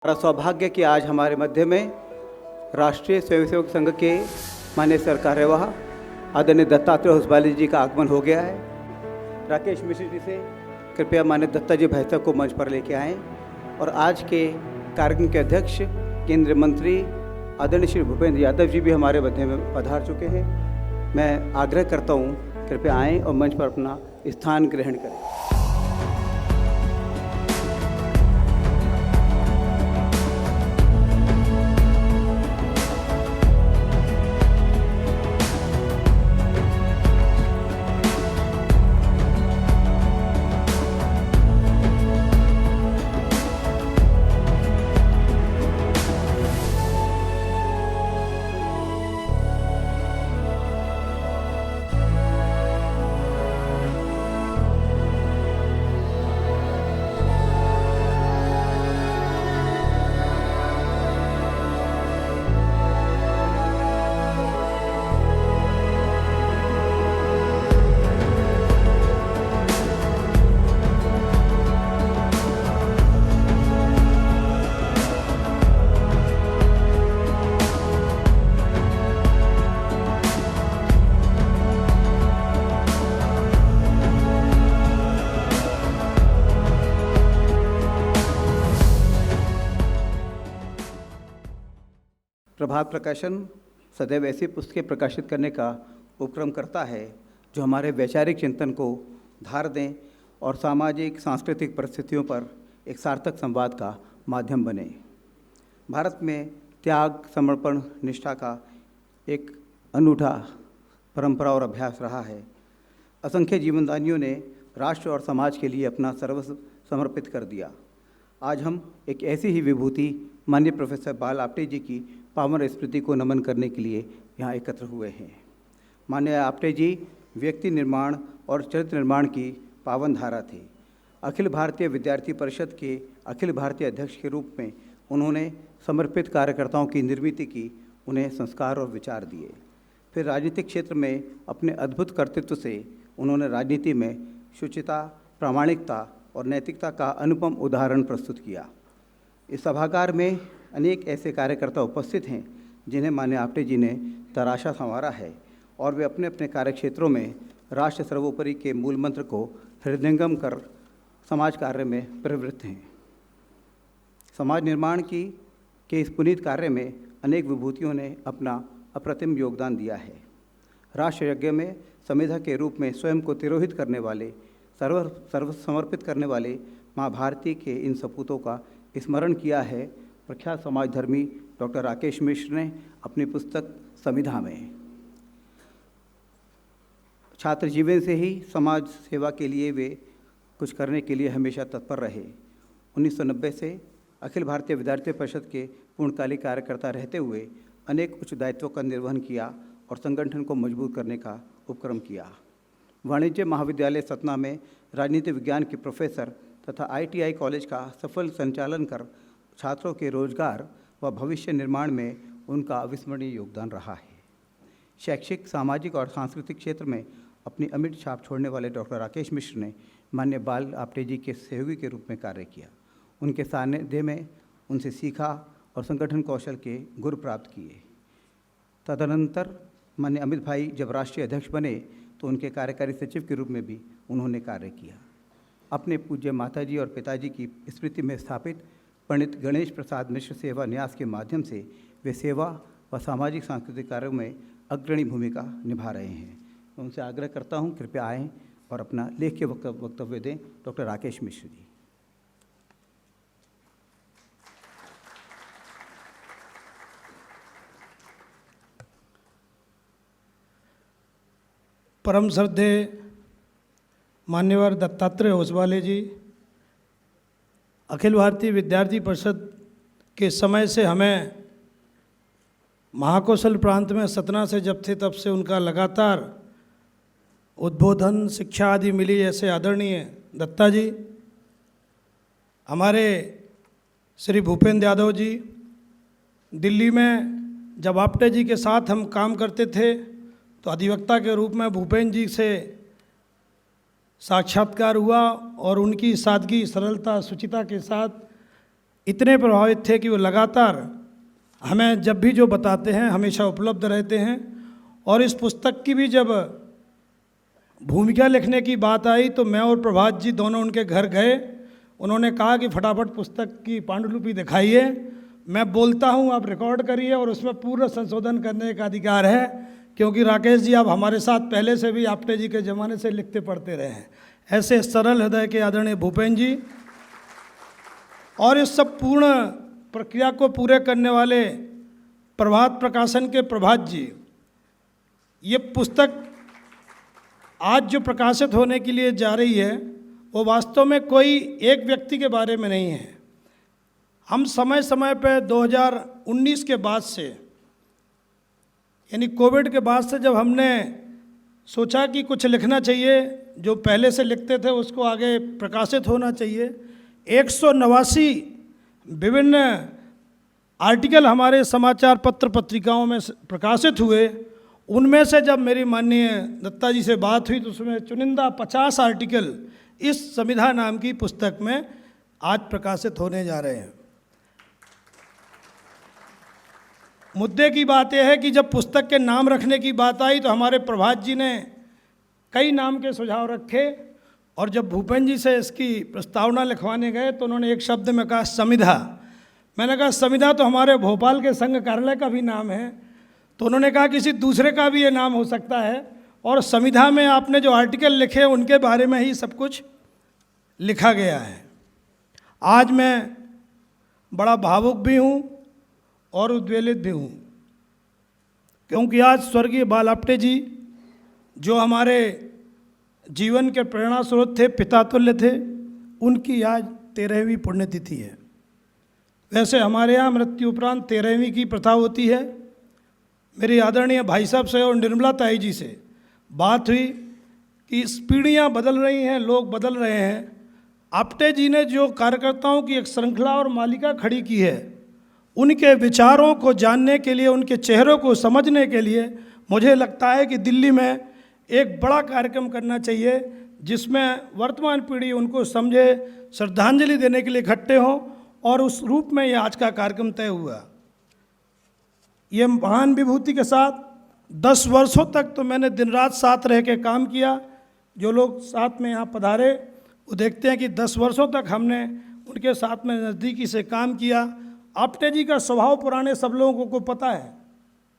हमारा सौभाग्य कि आज हमारे मध्य में राष्ट्रीय स्वयंसेवक संघ के माननीय कार्यवाह आदरणीय दत्तात्रेय होसबाले जी का आगमन हो गया है। राकेश मिश्र जी से कृपया माननीय दत्ता जी भाई साहब को मंच पर लेके आएँ और आज के कार्यक्रम के अध्यक्ष केंद्रीय मंत्री आदरणीय श्री भूपेंद्र यादव जी भी हमारे मध्य में पधार चुके हैं। मैं आग्रह करता हूँ कृपया आएँ और मंच पर अपना स्थान ग्रहण करें। प्रभात प्रकाशन सदैव ऐसी पुस्तकें प्रकाशित करने का उपक्रम करता है जो हमारे वैचारिक चिंतन को धार दें और सामाजिक सांस्कृतिक परिस्थितियों पर एक सार्थक संवाद का माध्यम बने। भारत में त्याग, समर्पण, निष्ठा का एक अनूठा परंपरा और अभ्यास रहा है। असंख्य जीवनदानियों ने राष्ट्र और समाज के लिए अपना सर्वस्व समर्पित कर दिया। आज हम एक ऐसी ही विभूति माननीय प्रोफेसर बाल आपटे जी की पावन स्मृति को नमन करने के लिए यहाँ एकत्र हुए हैं। माननीय आपटे जी व्यक्ति निर्माण और चरित्र निर्माण की पावन धारा थे। अखिल भारतीय विद्यार्थी परिषद के अखिल भारतीय अध्यक्ष के रूप में उन्होंने समर्पित कार्यकर्ताओं की निर्मिति की, उन्हें संस्कार और विचार दिए। फिर राजनीतिक क्षेत्र में अपने अद्भुत कर्तृत्व से उन्होंने राजनीति में शुचिता, प्रामाणिकता और नैतिकता का अनुपम उदाहरण प्रस्तुत किया। इस सभागार में अनेक ऐसे कार्यकर्ता उपस्थित हैं जिन्हें माननीय आपटे जी ने तराशा संवारा है और वे अपने अपने कार्यक्षेत्रों में राष्ट्र सर्वोपरि के मूल मंत्र को हृदयंगम कर समाज कार्य में प्रवृत्त हैं। समाज निर्माण के इस पुनीत कार्य में अनेक विभूतियों ने अपना अप्रतिम योगदान दिया है। राष्ट्र यज्ञ में संविधा के रूप में स्वयं को तिरोहित करने वाले, सर्व समर्पित करने वाले माँ भारती के इन सपूतों का स्मरण किया है प्रख्यात समाजधर्मी डॉक्टर राकेश मिश्र ने अपनी पुस्तक संविधा में। छात्र जीवन से ही समाज सेवा के लिए वे कुछ करने के लिए हमेशा तत्पर रहे। 1990 से अखिल भारतीय विद्यार्थी परिषद के पूर्णकालिक कार्यकर्ता रहते हुए अनेक उच्च दायित्वों का निर्वहन किया और संगठन को मजबूत करने का उपक्रम किया। वाणिज्य महाविद्यालय सतना में राजनीति विज्ञान के प्रोफेसर तथा ITI कॉलेज का सफल संचालन कर छात्रों के रोजगार व भविष्य निर्माण में उनका अविस्मरणीय योगदान रहा है। शैक्षिक, सामाजिक और सांस्कृतिक क्षेत्र में अपनी अमिट छाप छोड़ने वाले डॉक्टर राकेश मिश्र ने माननीय बाल आपटे जी के सहयोगी के रूप में कार्य किया। उनके सानिध्य में उनसे सीखा और संगठन कौशल के गुर प्राप्त किए। तदनंतर माननीय अमित भाई जब राष्ट्रीय अध्यक्ष बने तो उनके कार्यकारी सचिव के रूप में भी उन्होंने कार्य किया। अपने पूज्य माताजी और पिताजी की स्मृति में स्थापित पंडित गणेश प्रसाद मिश्र सेवा न्यास के माध्यम से वे सेवा व सामाजिक सांस्कृतिक कार्यों में अग्रणी भूमिका निभा रहे हैं। मैं उनसे आग्रह करता हूं कृपया आएँ और अपना लेख्य वक्तव्य दें। डॉक्टर राकेश मिश्र जी। परम श्रद्धेय मान्यवर दत्तात्रेय होसबाले जी, अखिल भारतीय विद्यार्थी परिषद के समय से हमें महाकौशल प्रांत में सतना से जब थे तब से उनका लगातार उद्बोधन, शिक्षा आदि मिली। जैसे आदरणीय दत्ता जी, हमारे श्री भूपेंद्र यादव जी, दिल्ली में जब आपटे जी के साथ हम काम करते थे तो अधिवक्ता के रूप में भूपेंद्र जी से साक्षात्कार हुआ और उनकी सादगी, सरलता, शुचिता के साथ इतने प्रभावित थे कि वो लगातार हमें जब भी जो बताते हैं हमेशा उपलब्ध रहते हैं। और इस पुस्तक की भी जब भूमिका लिखने की बात आई तो मैं और प्रभात जी दोनों उनके घर गए। उन्होंने कहा कि फटाफट पुस्तक की पांडुलिपि दिखाइए, मैं बोलता हूँ आप रिकॉर्ड करिए और उसमें पूर्ण संशोधन करने का अधिकार है, क्योंकि राकेश जी आप हमारे साथ पहले से भी आप्टे जी के ज़माने से लिखते पढ़ते रहे हैं। ऐसे सरल हृदय के आदरणीय भूपेन जी और इस सब पूर्ण प्रक्रिया को पूरे करने वाले प्रभात प्रकाशन के प्रभात जी, ये पुस्तक आज जो प्रकाशित होने के लिए जा रही है वो वास्तव में कोई एक व्यक्ति के बारे में नहीं है। हम समय समय पर 2019 के बाद से, यानी कोविड के बाद से, जब हमने सोचा कि कुछ लिखना चाहिए, जो पहले से लिखते थे उसको आगे प्रकाशित होना चाहिए, 189 विभिन्न आर्टिकल हमारे समाचार पत्र पत्रिकाओं में प्रकाशित हुए। उनमें से जब मेरी माननीय दत्ता जी से बात हुई तो उसमें चुनिंदा 50 आर्टिकल इस संविधा नाम की पुस्तक में आज प्रकाशित होने जा रहे हैं। मुद्दे की बात यह है कि जब पुस्तक के नाम रखने की बात आई तो हमारे प्रभात जी ने कई नाम के सुझाव रखे, और जब भूपेन जी से इसकी प्रस्तावना लिखवाने गए तो उन्होंने एक शब्द में कहा संविधा। मैंने कहा संविधा तो हमारे भोपाल के संघ कार्यालय का भी नाम है। तो उन्होंने कहा किसी दूसरे का भी ये नाम हो सकता है, और संविधा में आपने जो आर्टिकल लिखे उनके बारे में ही सब कुछ लिखा गया है। आज मैं बड़ा भावुक भी हूँ और उद्वेलित भी हूँ, क्योंकि आज स्वर्गीय बाल आप्टे जी जो हमारे जीवन के प्रेरणा स्रोत थे, पिता तुल्य थे, उनकी आज 13वीं पुण्यतिथि है। वैसे हमारे यहाँ मृत्यु उपरांत 13वीं की प्रथा होती है। मेरी आदरणीय भाई साहब से और निर्मला ताई जी से बात हुई कि पीढ़ियाँ बदल रही हैं, लोग बदल रहे हैं। आप्टे जी ने जो कार्यकर्ताओं की एक श्रृंखला और मालिका खड़ी की है, उनके विचारों को जानने के लिए, उनके चेहरों को समझने के लिए मुझे लगता है कि दिल्ली में एक बड़ा कार्यक्रम करना चाहिए, जिसमें वर्तमान पीढ़ी उनको समझे, श्रद्धांजलि देने के लिए इकट्ठे हों, और उस रूप में ये आज का कार्यक्रम तय हुआ। ये महान विभूति के साथ 10 वर्षों तक तो मैंने दिन रात साथ रह के काम किया। जो लोग साथ में यहाँ पधारे वो देखते हैं कि 10 वर्षों तक हमने उनके साथ में नज़दीकी से काम किया। आप्टे जी का स्वभाव पुराने सब लोगों को पता है,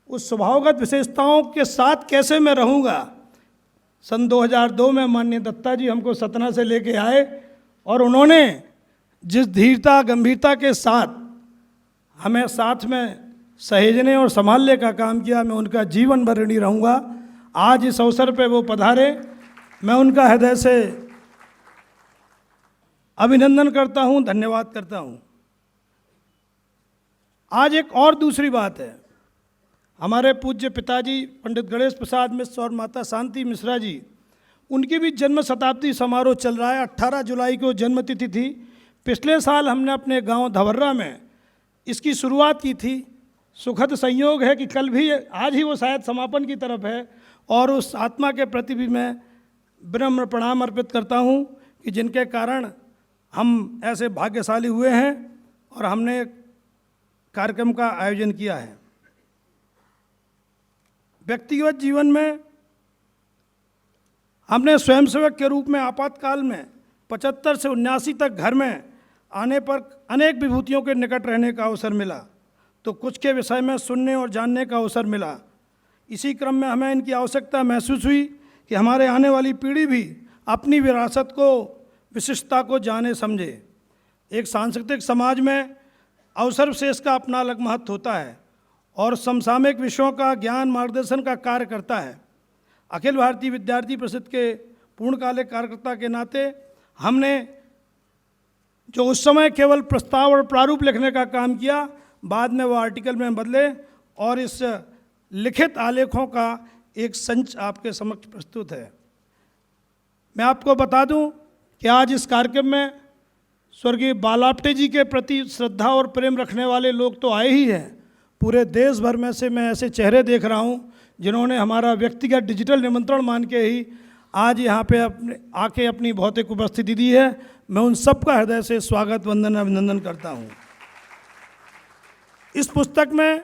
उस स्वभावगत विशेषताओं के साथ कैसे मैं रहूँगा। सन 2002 में माननीय दत्ता जी हमको सतना से लेके आए, और उन्होंने जिस धीरता गंभीरता के साथ हमें साथ में सहेजने और संभालने का काम किया, मैं उनका जीवन भर ऋणी रहूँगा। आज इस अवसर पे वो पधारे, मैं उनका हृदय से अभिनंदन करता हूँ, धन्यवाद करता हूँ। आज एक और दूसरी बात है, हमारे पूज्य पिताजी पंडित गणेश प्रसाद मिश्र और माता शांति मिश्रा जी, उनकी भी जन्म शताब्दी समारोह चल रहा है। 18 जुलाई को जन्मतिथि थी। पिछले साल हमने अपने गांव धवर्रा में इसकी शुरुआत की थी। सुखद संयोग है कि कल भी, आज ही वो शायद समापन की तरफ है, और उस आत्मा के प्रति भी मैं विनम्र प्रणाम अर्पित करता हूँ कि जिनके कारण हम ऐसे भाग्यशाली हुए हैं और हमने कार्यक्रम का आयोजन किया है। व्यक्तिगत जीवन में हमने स्वयंसेवक के रूप में आपातकाल में 75 से 79 तक घर में आने पर अनेक विभूतियों के निकट रहने का अवसर मिला, तो कुछ के विषय में सुनने और जानने का अवसर मिला। इसी क्रम में हमें इनकी आवश्यकता महसूस हुई कि हमारे आने वाली पीढ़ी भी अपनी विरासत को, विशिष्टता को जाने समझे। एक सांस्कृतिक समाज में अवसर विशेष का अपना अलग महत्व होता है और समसामयिक विषयों का ज्ञान मार्गदर्शन का कार्य करता है। अखिल भारतीय विद्यार्थी परिषद के पूर्णकालिक कार्यकर्ता के नाते हमने जो उस समय केवल प्रस्ताव और प्रारूप लिखने का काम किया, बाद में वो आर्टिकल में बदले और इस लिखित आलेखों का एक संच आपके समक्ष प्रस्तुत है। मैं आपको बता दूं कि आज इस कार्यक्रम में स्वर्गीय बाल आप्टे जी के प्रति श्रद्धा और प्रेम रखने वाले लोग तो आए ही हैं। पूरे देश भर में से मैं ऐसे चेहरे देख रहा हूं जिन्होंने हमारा व्यक्तिगत डिजिटल निमंत्रण मान के ही आज यहाँ पे आके अपनी भौतिक उपस्थिति दी है। मैं उन सब का हृदय से स्वागत, वंदन, अभिनंदन करता हूँ। इस पुस्तक में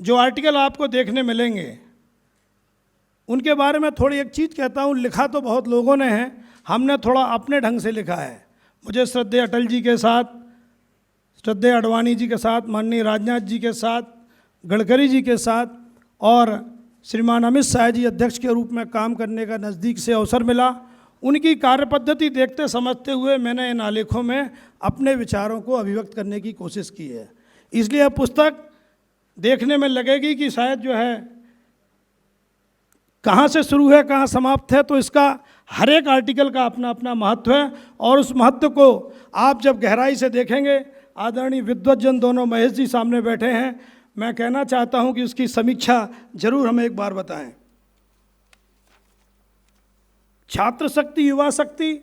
जो आर्टिकल आपको देखने मिलेंगे उनके बारे में थोड़ी एक चीज़ कहता हूँ। लिखा तो बहुत लोगों ने है, हमने थोड़ा अपने ढंग से लिखा है। मुझे श्रद्धेय अटल जी के साथ, श्रद्धेय अडवाणी जी के साथ, माननीय राजनाथ जी के साथ, गडकरी जी के साथ और श्रीमान अमित शाह जी अध्यक्ष के रूप में काम करने का नज़दीक से अवसर मिला। उनकी कार्यपद्धति देखते समझते हुए मैंने इन आलेखों में अपने विचारों को अभिव्यक्त करने की कोशिश की है। इसलिए यह पुस्तक देखने में लगेगी कि शायद जो है कहाँ से शुरू है कहाँ समाप्त है, तो इसका हर एक आर्टिकल का अपना अपना महत्व है और उस महत्व को आप जब गहराई से देखेंगे, आदरणीय विद्वज्जन दोनों महेश जी सामने बैठे हैं, मैं कहना चाहता हूं कि उसकी समीक्षा जरूर हमें एक बार बताएं। छात्र शक्ति, युवा शक्ति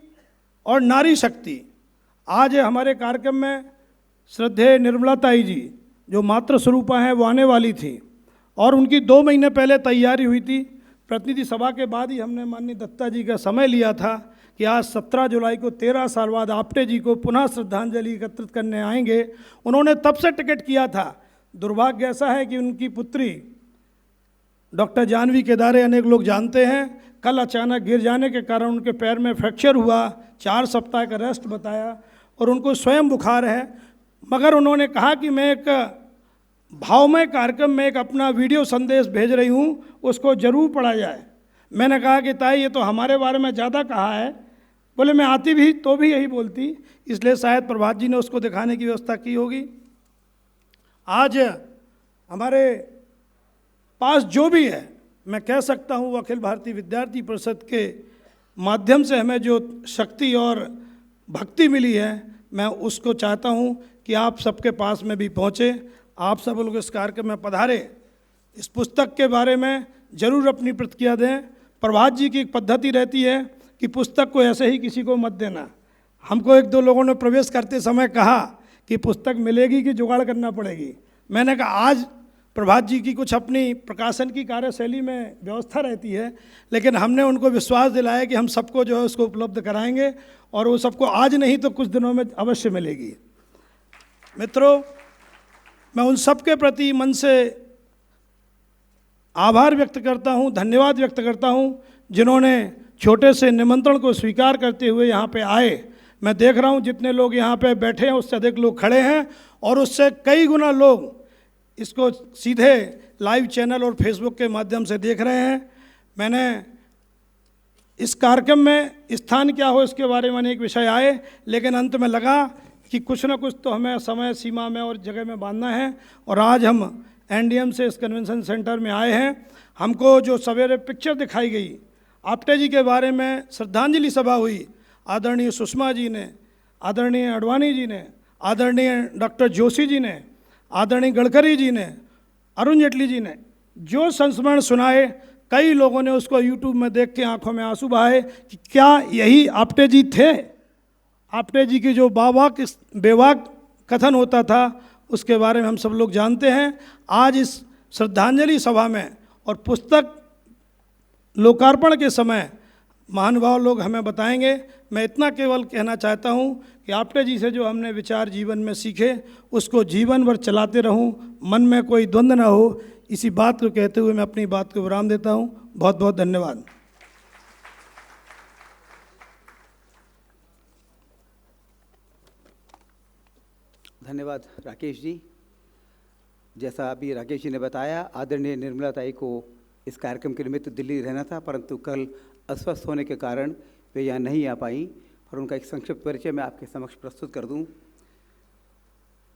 और नारी शक्ति, आज हमारे कार्यक्रम में श्रद्धेय निर्मला ताई जी जो मातृ स्वरूपा हैं वो आने वाली थी और उनकी 2 महीने पहले तैयारी हुई थी। प्रतिनिधि सभा के बाद ही हमने माननीय दत्ता जी का समय लिया था कि आज 17 जुलाई को 13 साल बाद आप्टे जी को पुनः श्रद्धांजलि एकत्रित करने आएंगे। उन्होंने तब से टिकट किया था। दुर्भाग्य ऐसा है कि उनकी पुत्री डॉक्टर जानवी केदारे अनेक लोग जानते हैं, कल अचानक गिर जाने के कारण उनके पैर में फ्रैक्चर हुआ, 4 सप्ताह का रेस्ट बताया और उनको स्वयं बुखार है। मगर उन्होंने कहा कि मैं एक भावमय कार्यक्रम में एक अपना वीडियो संदेश भेज रही हूँ, उसको जरूर पढ़ा जाए। मैंने कहा कि ताई ये तो हमारे बारे में ज़्यादा कहा है। बोले मैं आती भी तो भी यही बोलती, इसलिए शायद प्रभात जी ने उसको दिखाने की व्यवस्था की होगी। आज हमारे पास जो भी है, मैं कह सकता हूँ अखिल भारतीय विद्यार्थी परिषद के माध्यम से हमें जो शक्ति और भक्ति मिली है, मैं उसको चाहता हूँ कि आप सबके पास में भी पहुँचे, आप सब लोग इस कार्यक्रम में पधारे, इस पुस्तक के बारे में जरूर अपनी प्रतिक्रिया दें। प्रभात जी की एक पद्धति रहती है कि पुस्तक को ऐसे ही किसी को मत देना। हमको 1-2 लोगों ने प्रवेश करते समय कहा कि पुस्तक मिलेगी कि जुगाड़ करना पड़ेगी। मैंने कहा आज प्रभात जी की कुछ अपनी प्रकाशन की कार्यशैली में व्यवस्था रहती है, लेकिन हमने उनको विश्वास दिलाया कि हम सबको जो है उसको उपलब्ध कराएंगे और वो सबको आज नहीं तो कुछ दिनों में अवश्य मिलेगी। मित्रों, मैं उन सब के प्रति मन से आभार व्यक्त करता हूँ, धन्यवाद व्यक्त करता हूँ जिन्होंने छोटे से निमंत्रण को स्वीकार करते हुए यहाँ पे आए। मैं देख रहा हूँ जितने लोग यहाँ पे बैठे हैं उससे अधिक लोग खड़े हैं और उससे कई गुना लोग इसको सीधे लाइव चैनल और फेसबुक के माध्यम से देख रहे हैं। मैंने इस कार्यक्रम में स्थान क्या हो इसके बारे में अनेक विषय आए, लेकिन अंत में लगा कि कुछ ना कुछ तो हमें समय सीमा में और जगह में बांधना है और आज हम एनडीएम से इस कन्वेंशन सेंटर में आए हैं। हमको जो सवेरे पिक्चर दिखाई गई, आप्टे जी के बारे में श्रद्धांजलि सभा हुई, आदरणीय सुषमा जी ने, आदरणीय अडवाणी जी ने, आदरणीय डॉक्टर जोशी जी ने, आदरणीय गडकरी जी ने, अरुण जेटली जी ने जो संस्मरण सुनाए, कई लोगों ने उसको यूट्यूब में देख के आंखों में आंसू बहाए कि क्या यही आप्टे जी थे। आप्टे जी की जो बेवाक कथन होता था उसके बारे में हम सब लोग जानते हैं। आज इस श्रद्धांजलि सभा में और पुस्तक लोकार्पण के समय महानुभाव लोग हमें बताएंगे। मैं इतना केवल कहना चाहता हूँ कि आप्टे जी से जो हमने विचार जीवन में सीखे उसको जीवन भर चलाते रहूँ, मन में कोई द्वंद्व ना हो। इसी बात को कहते हुए मैं अपनी बात को विराम देता हूँ। बहुत बहुत धन्यवाद। धन्यवाद राकेश जी। जैसा अभी राकेश जी ने बताया, आदरणीय निर्मला ताई को इस कार्यक्रम के निमित्त दिल्ली रहना था, परंतु कल अस्वस्थ होने के कारण वे यहाँ नहीं आ पाई, और उनका एक संक्षिप्त परिचय मैं आपके समक्ष प्रस्तुत कर दूं।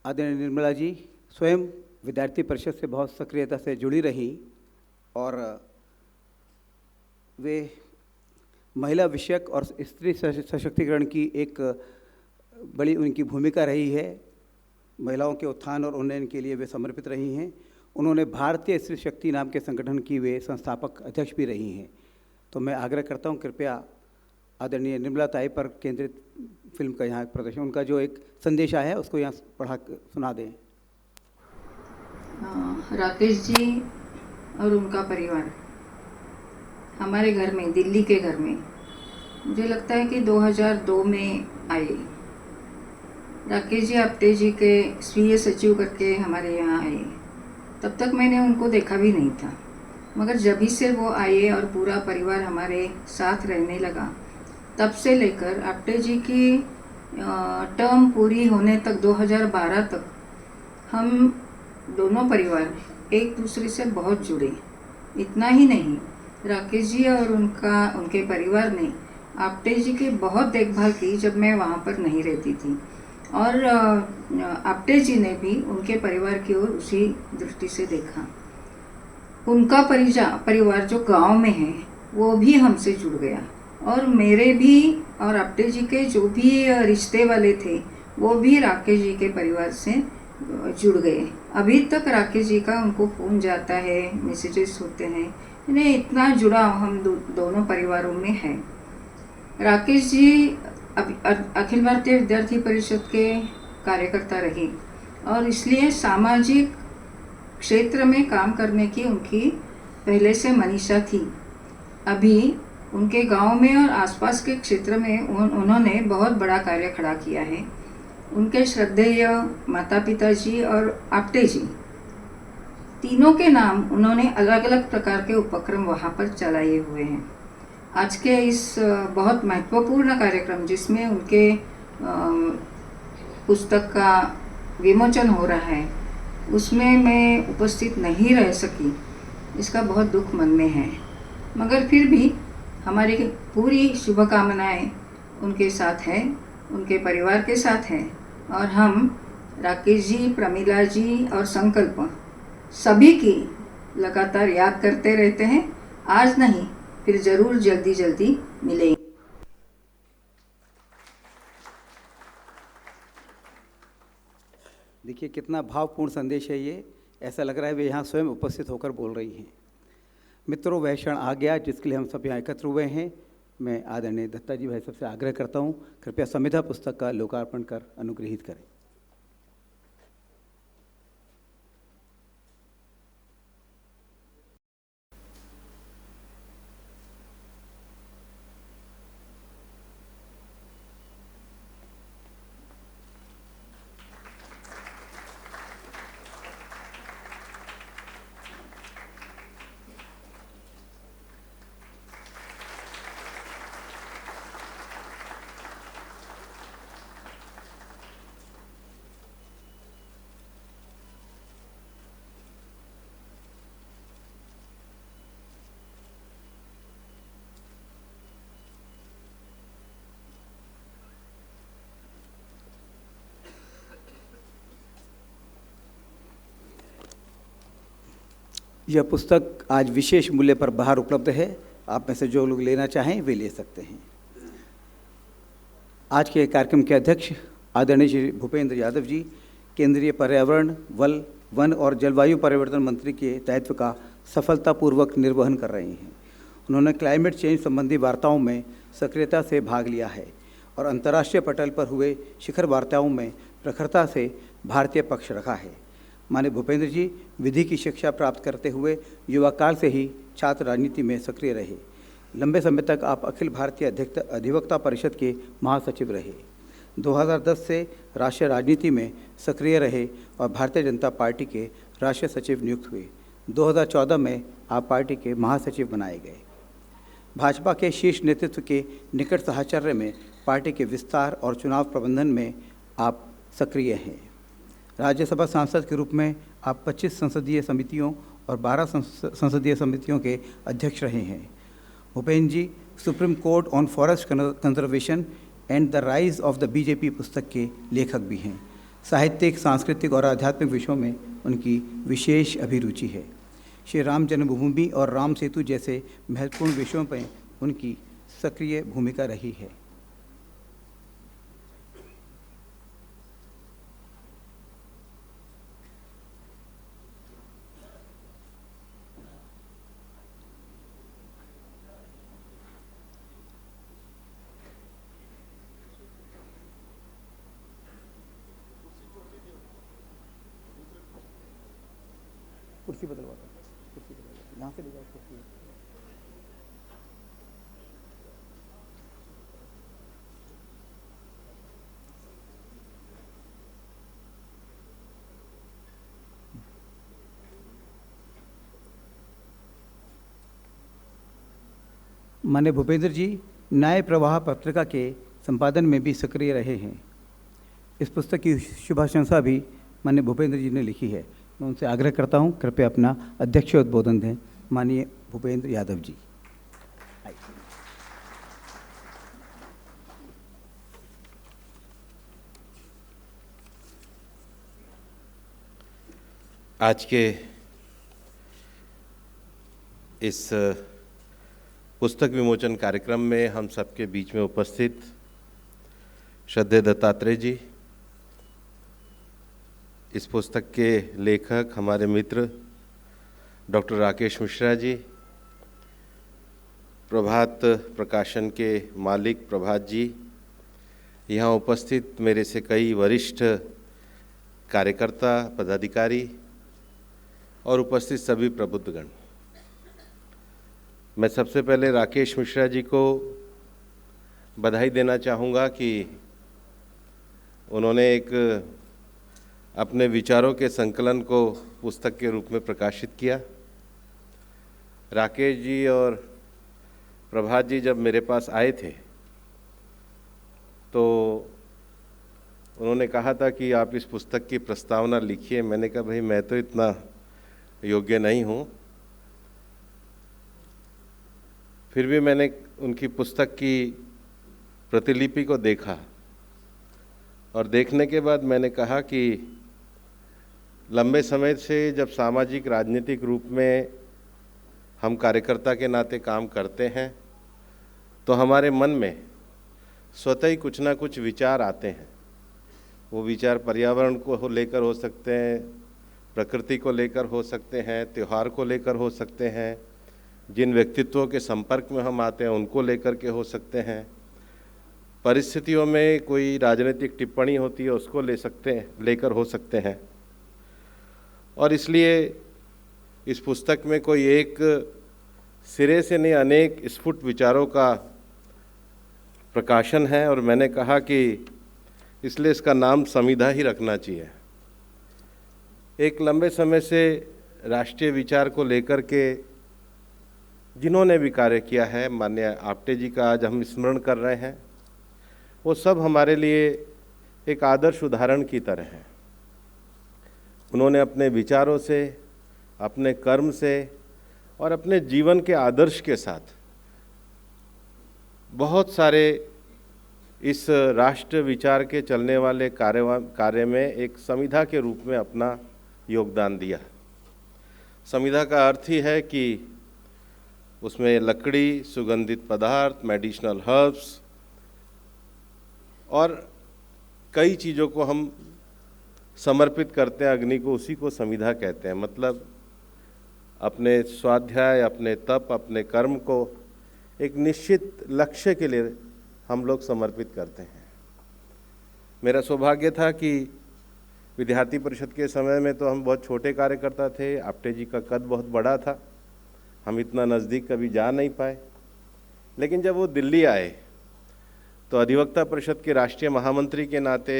आदरणीय निर्मला जी स्वयं विद्यार्थी परिषद से बहुत सक्रियता से जुड़ी रहीं और वे महिला विषयक और स्त्री सशक्तिकरण की एक बड़ी उनकी भूमिका रही है। महिलाओं के उत्थान और उन्नयन के लिए वे समर्पित रही हैं। उन्होंने भारतीय स्त्री शक्ति नाम के संगठन की वे संस्थापक अध्यक्ष भी रही हैं। तो मैं आग्रह करता हूं कृपया आदरणीय निर्मला ताई पर केंद्रित फिल्म का यहाँ प्रदर्शन, उनका जो एक संदेश आया है उसको यहाँ पढ़ा सुना दें। राकेश जी और उनका परिवार हमारे घर में, दिल्ली के घर में, मुझे लगता है कि 2002 में आए। राकेश जी आप्टे जी के स्वीय सचिव करके हमारे यहाँ आए। तब तक मैंने उनको देखा भी नहीं था, मगर जब ही से वो आए और पूरा परिवार हमारे साथ रहने लगा, तब से लेकर आप्टे जी की टर्म पूरी होने तक 2012 तक हम दोनों परिवार एक दूसरे से बहुत जुड़े। इतना ही नहीं, राकेश जी और उनके परिवार ने आप्टे जी की बहुत देखभाल की जब मैं वहाँ पर नहीं रहती थी, और आप्टे जी ने भी उनके परिवार की ओर उसी दृष्टि से देखा। उनका परिवार जो गांव में है वो भी हमसे जुड़ गया, और मेरे भी और आप्टे जी के जो भी रिश्ते वाले थे वो भी राकेश जी के परिवार से जुड़ गए। अभी तक राकेश जी का उनको फ़ोन जाता है, मैसेजेस होते हैं, इन्हें इतना जुड़ाव हम दोनों परिवारों में है। राकेश जी अखिल भारतीय विद्यार्थी परिषद के कार्यकर्ता रहे, और इसलिए सामाजिक क्षेत्र में काम करने की उनकी पहले से मनीषा थी। अभी उनके गांव में और आसपास के क्षेत्र में उन्होंने बहुत बड़ा कार्य खड़ा किया है। उनके श्रद्धेय माता पिता जी और आप्टे जी, तीनों के नाम उन्होंने अलग अलग प्रकार के उपक्रम वहाँ पर चलाए हुए हैं। आज के इस बहुत महत्वपूर्ण कार्यक्रम जिसमें उनके पुस्तक का विमोचन हो रहा है, उसमें मैं उपस्थित नहीं रह सकी, इसका बहुत दुख मन में है, मगर फिर भी हमारी पूरी शुभकामनाएं उनके साथ है, उनके परिवार के साथ है, और हम राकेश जी, प्रमिला जी और संकल्प सभी की लगातार याद करते रहते हैं। आज नहीं, फिर ज़रूर जल्दी जल्दी मिलेंगे। देखिए कितना भावपूर्ण संदेश है ये। ऐसा लग रहा है वे यहाँ स्वयं उपस्थित होकर बोल रही हैं। मित्रों, वह क्षण आ गया जिसके लिए हम सब यहाँ एकत्र हुए हैं। मैं आदरणीय दत्ता जी भाई सबसे आग्रह करता हूँ, कृपया संविदा पुस्तक का लोकार्पण कर अनुग्रहित करें। यह पुस्तक आज विशेष मूल्य पर बाहर उपलब्ध है। आप में से जो लोग लेना चाहें वे ले सकते हैं। आज के कार्यक्रम के अध्यक्ष आदरणीय श्री भूपेंद्र यादव जी केंद्रीय पर्यावरण, वन और जलवायु परिवर्तन मंत्री के दायित्व का सफलतापूर्वक निर्वहन कर रहे हैं। उन्होंने क्लाइमेट चेंज संबंधी वार्ताओं में सक्रियता से भाग लिया है और अंतर्राष्ट्रीय पटल पर हुए शिखर वार्ताओं में प्रखरता से भारतीय पक्ष रखा है। माननीय भूपेंद्र जी विधि की शिक्षा प्राप्त करते हुए युवा काल से ही छात्र राजनीति में सक्रिय रहे। लंबे समय तक आप अखिल भारतीय अधिवक्ता परिषद के महासचिव रहे। 2010 से राष्ट्रीय राजनीति में सक्रिय रहे और भारतीय जनता पार्टी के राष्ट्रीय सचिव नियुक्त हुए। 2014 में आप पार्टी के महासचिव बनाए गए। भाजपा के शीर्ष नेतृत्व के निकट साहचर्य में पार्टी के विस्तार और चुनाव प्रबंधन में आप सक्रिय हैं। राज्यसभा सांसद के रूप में आप 25 संसदीय समितियों और 12 संसदीय समितियों के अध्यक्ष रहे हैं। Bhupendra ji supreme court on forest conservation and the rise of the BJP पुस्तक के लेखक भी हैं। साहित्यिक, सांस्कृतिक और आध्यात्मिक विषयों में उनकी विशेष अभिरुचि है। श्री राम जन्मभूमि और राम सेतु जैसे महत्वपूर्ण विषयों पर उनकी सक्रिय भूमिका रही है। कुर्सी बदलवाता हूँ, कुर्सी बदलवा यहाँ से ले जाओ कुर्सी। माननीय भूपेंद्र जी न्याय प्रवाह पत्रिका के संपादन में भी सक्रिय रहे हैं। इस पुस्तक की शुभाशंसा भी माननीय भूपेंद्र जी ने लिखी है। मैं उनसे आग्रह करता हूं, कृपया अपना अध्यक्ष उद्बोधन दें। माननीय भूपेंद्र यादव जी। आज के इस पुस्तक विमोचन कार्यक्रम में हम सबके बीच में उपस्थित श्रद्धेय दत्तात्रेय जी, इस पुस्तक के लेखक हमारे मित्र डॉक्टर राकेश मिश्रा जी, प्रभात प्रकाशन के मालिक प्रभात जी, यहाँ उपस्थित मेरे से कई वरिष्ठ कार्यकर्ता पदाधिकारी और उपस्थित सभी प्रबुद्धगण, मैं सबसे पहले राकेश मिश्रा जी को बधाई देना चाहूँगा कि उन्होंने एक अपने विचारों के संकलन को पुस्तक के रूप में प्रकाशित किया। राकेश जी और प्रभात जी जब मेरे पास आए थे तो उन्होंने कहा था कि आप इस पुस्तक की प्रस्तावना लिखिए। मैंने कहा भाई मैं तो इतना योग्य नहीं हूँ। फिर भी मैंने उनकी पुस्तक की प्रतिलिपि को देखा और देखने के बाद मैंने कहा कि लंबे समय से जब सामाजिक राजनीतिक रूप में हम कार्यकर्ता के नाते काम करते हैं तो हमारे मन में स्वतः ही कुछ ना कुछ विचार आते हैं। वो विचार पर्यावरण को लेकर हो सकते हैं, प्रकृति को लेकर हो सकते हैं, त्यौहार को लेकर हो सकते हैं, जिन व्यक्तित्वों के संपर्क में हम आते हैं उनको लेकर के हो सकते हैं, परिस्थितियों में कोई राजनीतिक टिप्पणी होती है उसको लेकर हो सकते हैं। और इसलिए इस पुस्तक में कोई एक सिरे से नहीं अनेक स्फुट विचारों का प्रकाशन है और मैंने कहा कि इसलिए इसका नाम संविधा ही रखना चाहिए। एक लंबे समय से राष्ट्रीय विचार को लेकर के जिन्होंने भी कार्य किया है, माननीय आप्टे जी का आज हम स्मरण कर रहे हैं, वो सब हमारे लिए एक आदर्श उदाहरण की तरह हैं। उन्होंने अपने विचारों से, अपने कर्म से और अपने जीवन के आदर्श के साथ बहुत सारे इस राष्ट्र विचार के चलने वाले कार्य में एक संविधा के रूप में अपना योगदान दिया। संविधा का अर्थ ही है कि उसमें लकड़ी, सुगंधित पदार्थ, मेडिसिनल हर्ब्स और कई चीज़ों को हम समर्पित करते हैं अग्नि को, उसी को संविधा कहते हैं। मतलब अपने स्वाध्याय, अपने तप, अपने कर्म को एक निश्चित लक्ष्य के लिए हम लोग समर्पित करते हैं। मेरा सौभाग्य था कि विद्यार्थी परिषद के समय में तो हम बहुत छोटे कार्यकर्ता थे, आप्टे जी का कद बहुत बड़ा था, हम इतना नज़दीक कभी जा नहीं पाए। लेकिन जब वो दिल्ली आए तो अधिवक्ता परिषद के राष्ट्रीय महामंत्री के नाते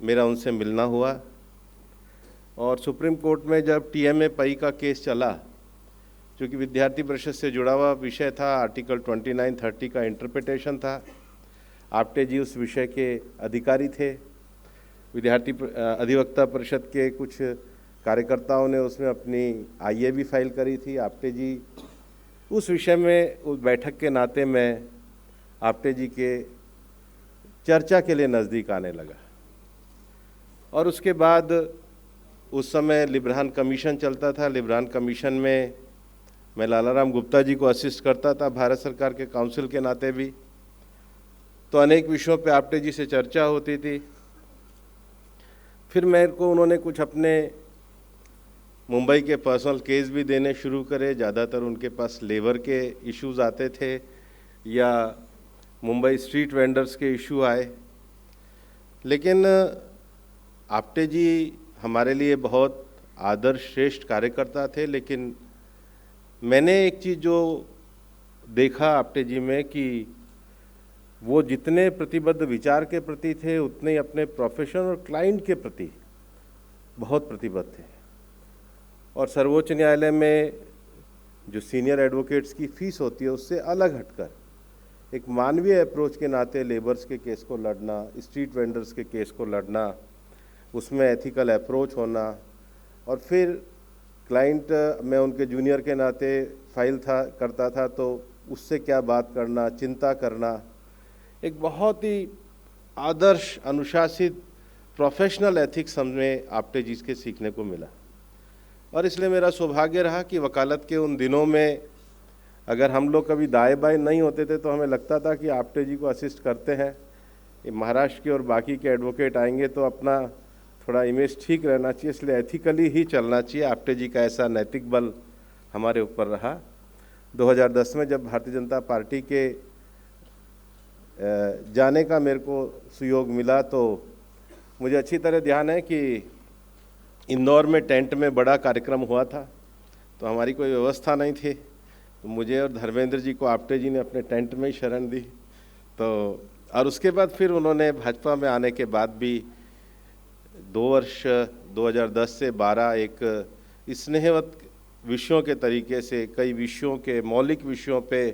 मेरा उनसे मिलना हुआ और सुप्रीम कोर्ट में जब TMA पई का केस चला, क्योंकि विद्यार्थी परिषद से जुड़ा हुआ विषय था, आर्टिकल 29-30 का इंटरप्रिटेशन था, आप्टे जी उस विषय के अधिकारी थे। अधिवक्ता परिषद के कुछ कार्यकर्ताओं ने उसमें अपनी IA भी फाइल करी थी। आप्टे जी उस विषय में उस बैठक के नाते मैं आप्टे जी के चर्चा के लिए नज़दीक आने लगा। और उसके बाद उस समय लिब्रान कमीशन चलता था। लिब्रान कमीशन में मैं लालाराम गुप्ता जी को असिस्ट करता था, भारत सरकार के काउंसिल के नाते भी। तो अनेक विषयों पे आप्टे जी से चर्चा होती थी। फिर मेरे को उन्होंने कुछ अपने मुंबई के पर्सनल केस भी देने शुरू करे। ज़्यादातर उनके पास लेबर के इश्यूज आते थे या मुंबई स्ट्रीट वेंडर्स के इशू आए। लेकिन आप्टे जी हमारे लिए बहुत आदर्श श्रेष्ठ कार्यकर्ता थे। लेकिन मैंने एक चीज़ जो देखा आप्टे जी में कि वो जितने प्रतिबद्ध विचार के प्रति थे उतने ही अपने प्रोफेशन और क्लाइंट के प्रति बहुत प्रतिबद्ध थे। और सर्वोच्च न्यायालय में जो सीनियर एडवोकेट्स की फ़ीस होती है उससे अलग हटकर एक मानवीय अप्रोच के नाते लेबर्स के केस को लड़ना, स्ट्रीट वेंडर्स के केस को लड़ना, उसमें एथिकल अप्रोच होना, और फिर क्लाइंट मैं उनके जूनियर के नाते फाइल करता था तो उससे क्या बात करना, चिंता करना, एक बहुत ही आदर्श, अनुशासित, प्रोफेशनल एथिक्स हमें आप्टे जी के सीखने को मिला। और इसलिए मेरा सौभाग्य रहा कि वकालत के उन दिनों में अगर हम लोग कभी दाएं बाएं नहीं होते थे तो हमें लगता था कि आप्टे जी को असिस्ट करते हैं, ये महाराष्ट्र के और बाकी के एडवोकेट आएंगे तो अपना थोड़ा इमेज ठीक रहना चाहिए, इसलिए एथिकली ही चलना चाहिए। आप्टे जी का ऐसा नैतिक बल हमारे ऊपर रहा। 2010 में जब भारतीय जनता पार्टी के जाने का मेरे को सुयोग मिला तो मुझे अच्छी तरह ध्यान है कि इंदौर में टेंट में बड़ा कार्यक्रम हुआ था, तो हमारी कोई व्यवस्था नहीं थी, तो मुझे और धर्मेंद्र जी को आप्टे जी ने अपने टेंट में ही शरण दी। तो और उसके बाद फिर उन्होंने भाजपा में आने के बाद भी 2 वर्ष 2010 से 12 एक स्नेहवत विषयों के तरीके से कई विषयों के, मौलिक विषयों पे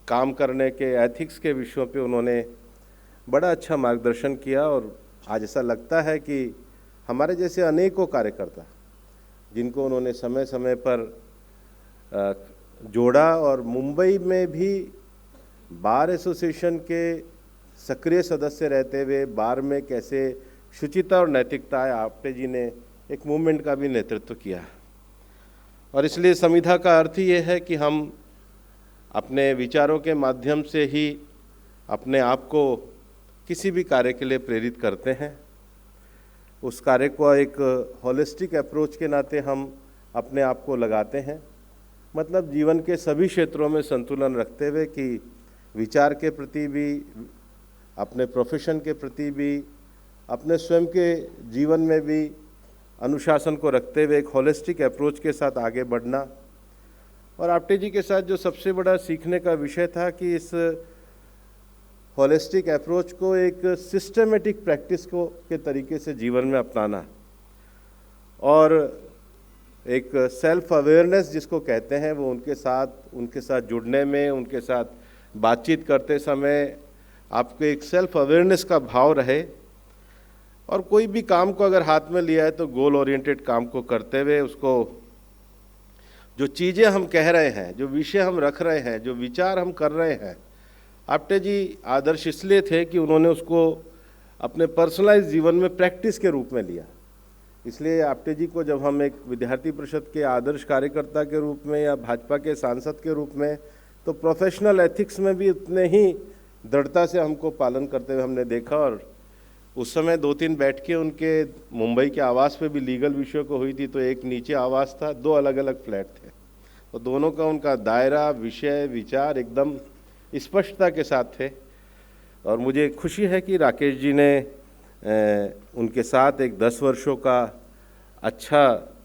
काम करने के, एथिक्स के विषयों पे उन्होंने बड़ा अच्छा मार्गदर्शन किया। और आज ऐसा लगता है कि हमारे जैसे अनेकों कार्यकर्ता जिनको उन्होंने समय समय पर जोड़ा, और मुंबई में भी बार एसोसिएशन के सक्रिय सदस्य रहते हुए बार में कैसे शुचिता और नैतिकता है, आप्टे जी ने एक मूवमेंट का भी नेतृत्व किया। और इसलिए संविधा का अर्थ ही ये है कि हम अपने विचारों के माध्यम से ही अपने आप को किसी भी कार्य के लिए प्रेरित करते हैं। उस कार्य को एक होलिस्टिक अप्रोच के नाते हम अपने आप को लगाते हैं, मतलब जीवन के सभी क्षेत्रों में संतुलन रखते हुए कि विचार के प्रति भी, अपने प्रोफेशन के प्रति भी, अपने स्वयं के जीवन में भी अनुशासन को रखते हुए एक होलिस्टिक अप्रोच के साथ आगे बढ़ना। और आप्टे जी के साथ जो सबसे बड़ा सीखने का विषय था कि इस होलिस्टिक अप्रोच को एक सिस्टमेटिक प्रैक्टिस को के तरीके से जीवन में अपनाना, और एक सेल्फ अवेयरनेस जिसको कहते हैं वो उनके साथ जुड़ने में, उनके साथ बातचीत करते समय आपको एक सेल्फ अवेयरनेस का भाव रहे, और कोई भी काम को अगर हाथ में लिया है तो गोल ओरिएंटेड काम को करते हुए उसको, जो चीज़ें हम कह रहे हैं, जो विषय हम रख रहे हैं, जो विचार हम कर रहे हैं, आप्टे जी आदर्श इसलिए थे कि उन्होंने उसको अपने पर्सनलाइज जीवन में प्रैक्टिस के रूप में लिया। इसलिए आप्टे जी को जब हम एक विद्यार्थी परिषद के आदर्श कार्यकर्ता के रूप में या भाजपा के सांसद के रूप में, तो प्रोफेशनल एथिक्स में भी उतने ही दृढ़ता से हमको पालन करते हुए हमने देखा। और उस समय 2-3 बैठकें उनके मुंबई के आवास पे भी लीगल विषयों को हुई थी, तो एक नीचे आवास था, 2 अलग अलग फ्लैट थे, और दोनों का उनका दायरा, विषय, विचार एकदम स्पष्टता के साथ थे। और मुझे खुशी है कि राकेश जी ने उनके साथ एक 10 वर्षों का अच्छा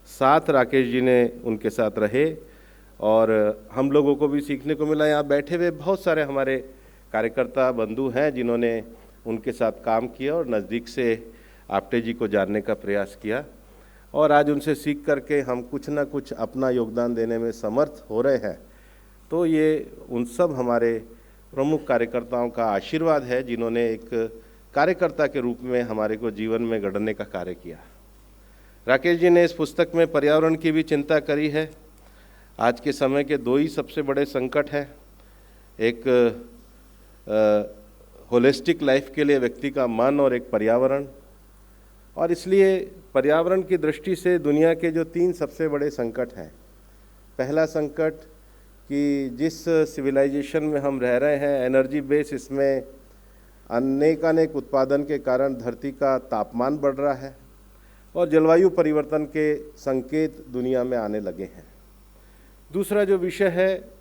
साथ राकेश जी ने उनके साथ रहे, और हम लोगों को भी सीखने को मिला। यहाँ बैठे हुए बहुत सारे हमारे कार्यकर्ता बंधु हैं जिन्होंने उनके साथ काम किया और नज़दीक से आप्टे जी को जानने का प्रयास किया, और आज उनसे सीख करके हम कुछ ना कुछ अपना योगदान देने में समर्थ हो रहे हैं। तो ये उन सब हमारे प्रमुख कार्यकर्ताओं का आशीर्वाद है जिन्होंने एक कार्यकर्ता के रूप में हमारे को जीवन में गढ़ने का कार्य किया। राकेश जी ने इस पुस्तक में पर्यावरण की भी चिंता करी है। आज के समय के 2 ही सबसे बड़े संकट हैं, एक होलिस्टिक लाइफ के लिए व्यक्ति का मन और एक पर्यावरण। और इसलिए पर्यावरण की दृष्टि से दुनिया के जो 3 सबसे बड़े संकट हैं, पहला संकट कि जिस सिविलाइजेशन में हम रह रहे हैं, एनर्जी बेस, इसमें अनेक उत्पादन के कारण धरती का तापमान बढ़ रहा है और जलवायु परिवर्तन के संकेत दुनिया में आने लगे हैं। दूसरा जो विषय है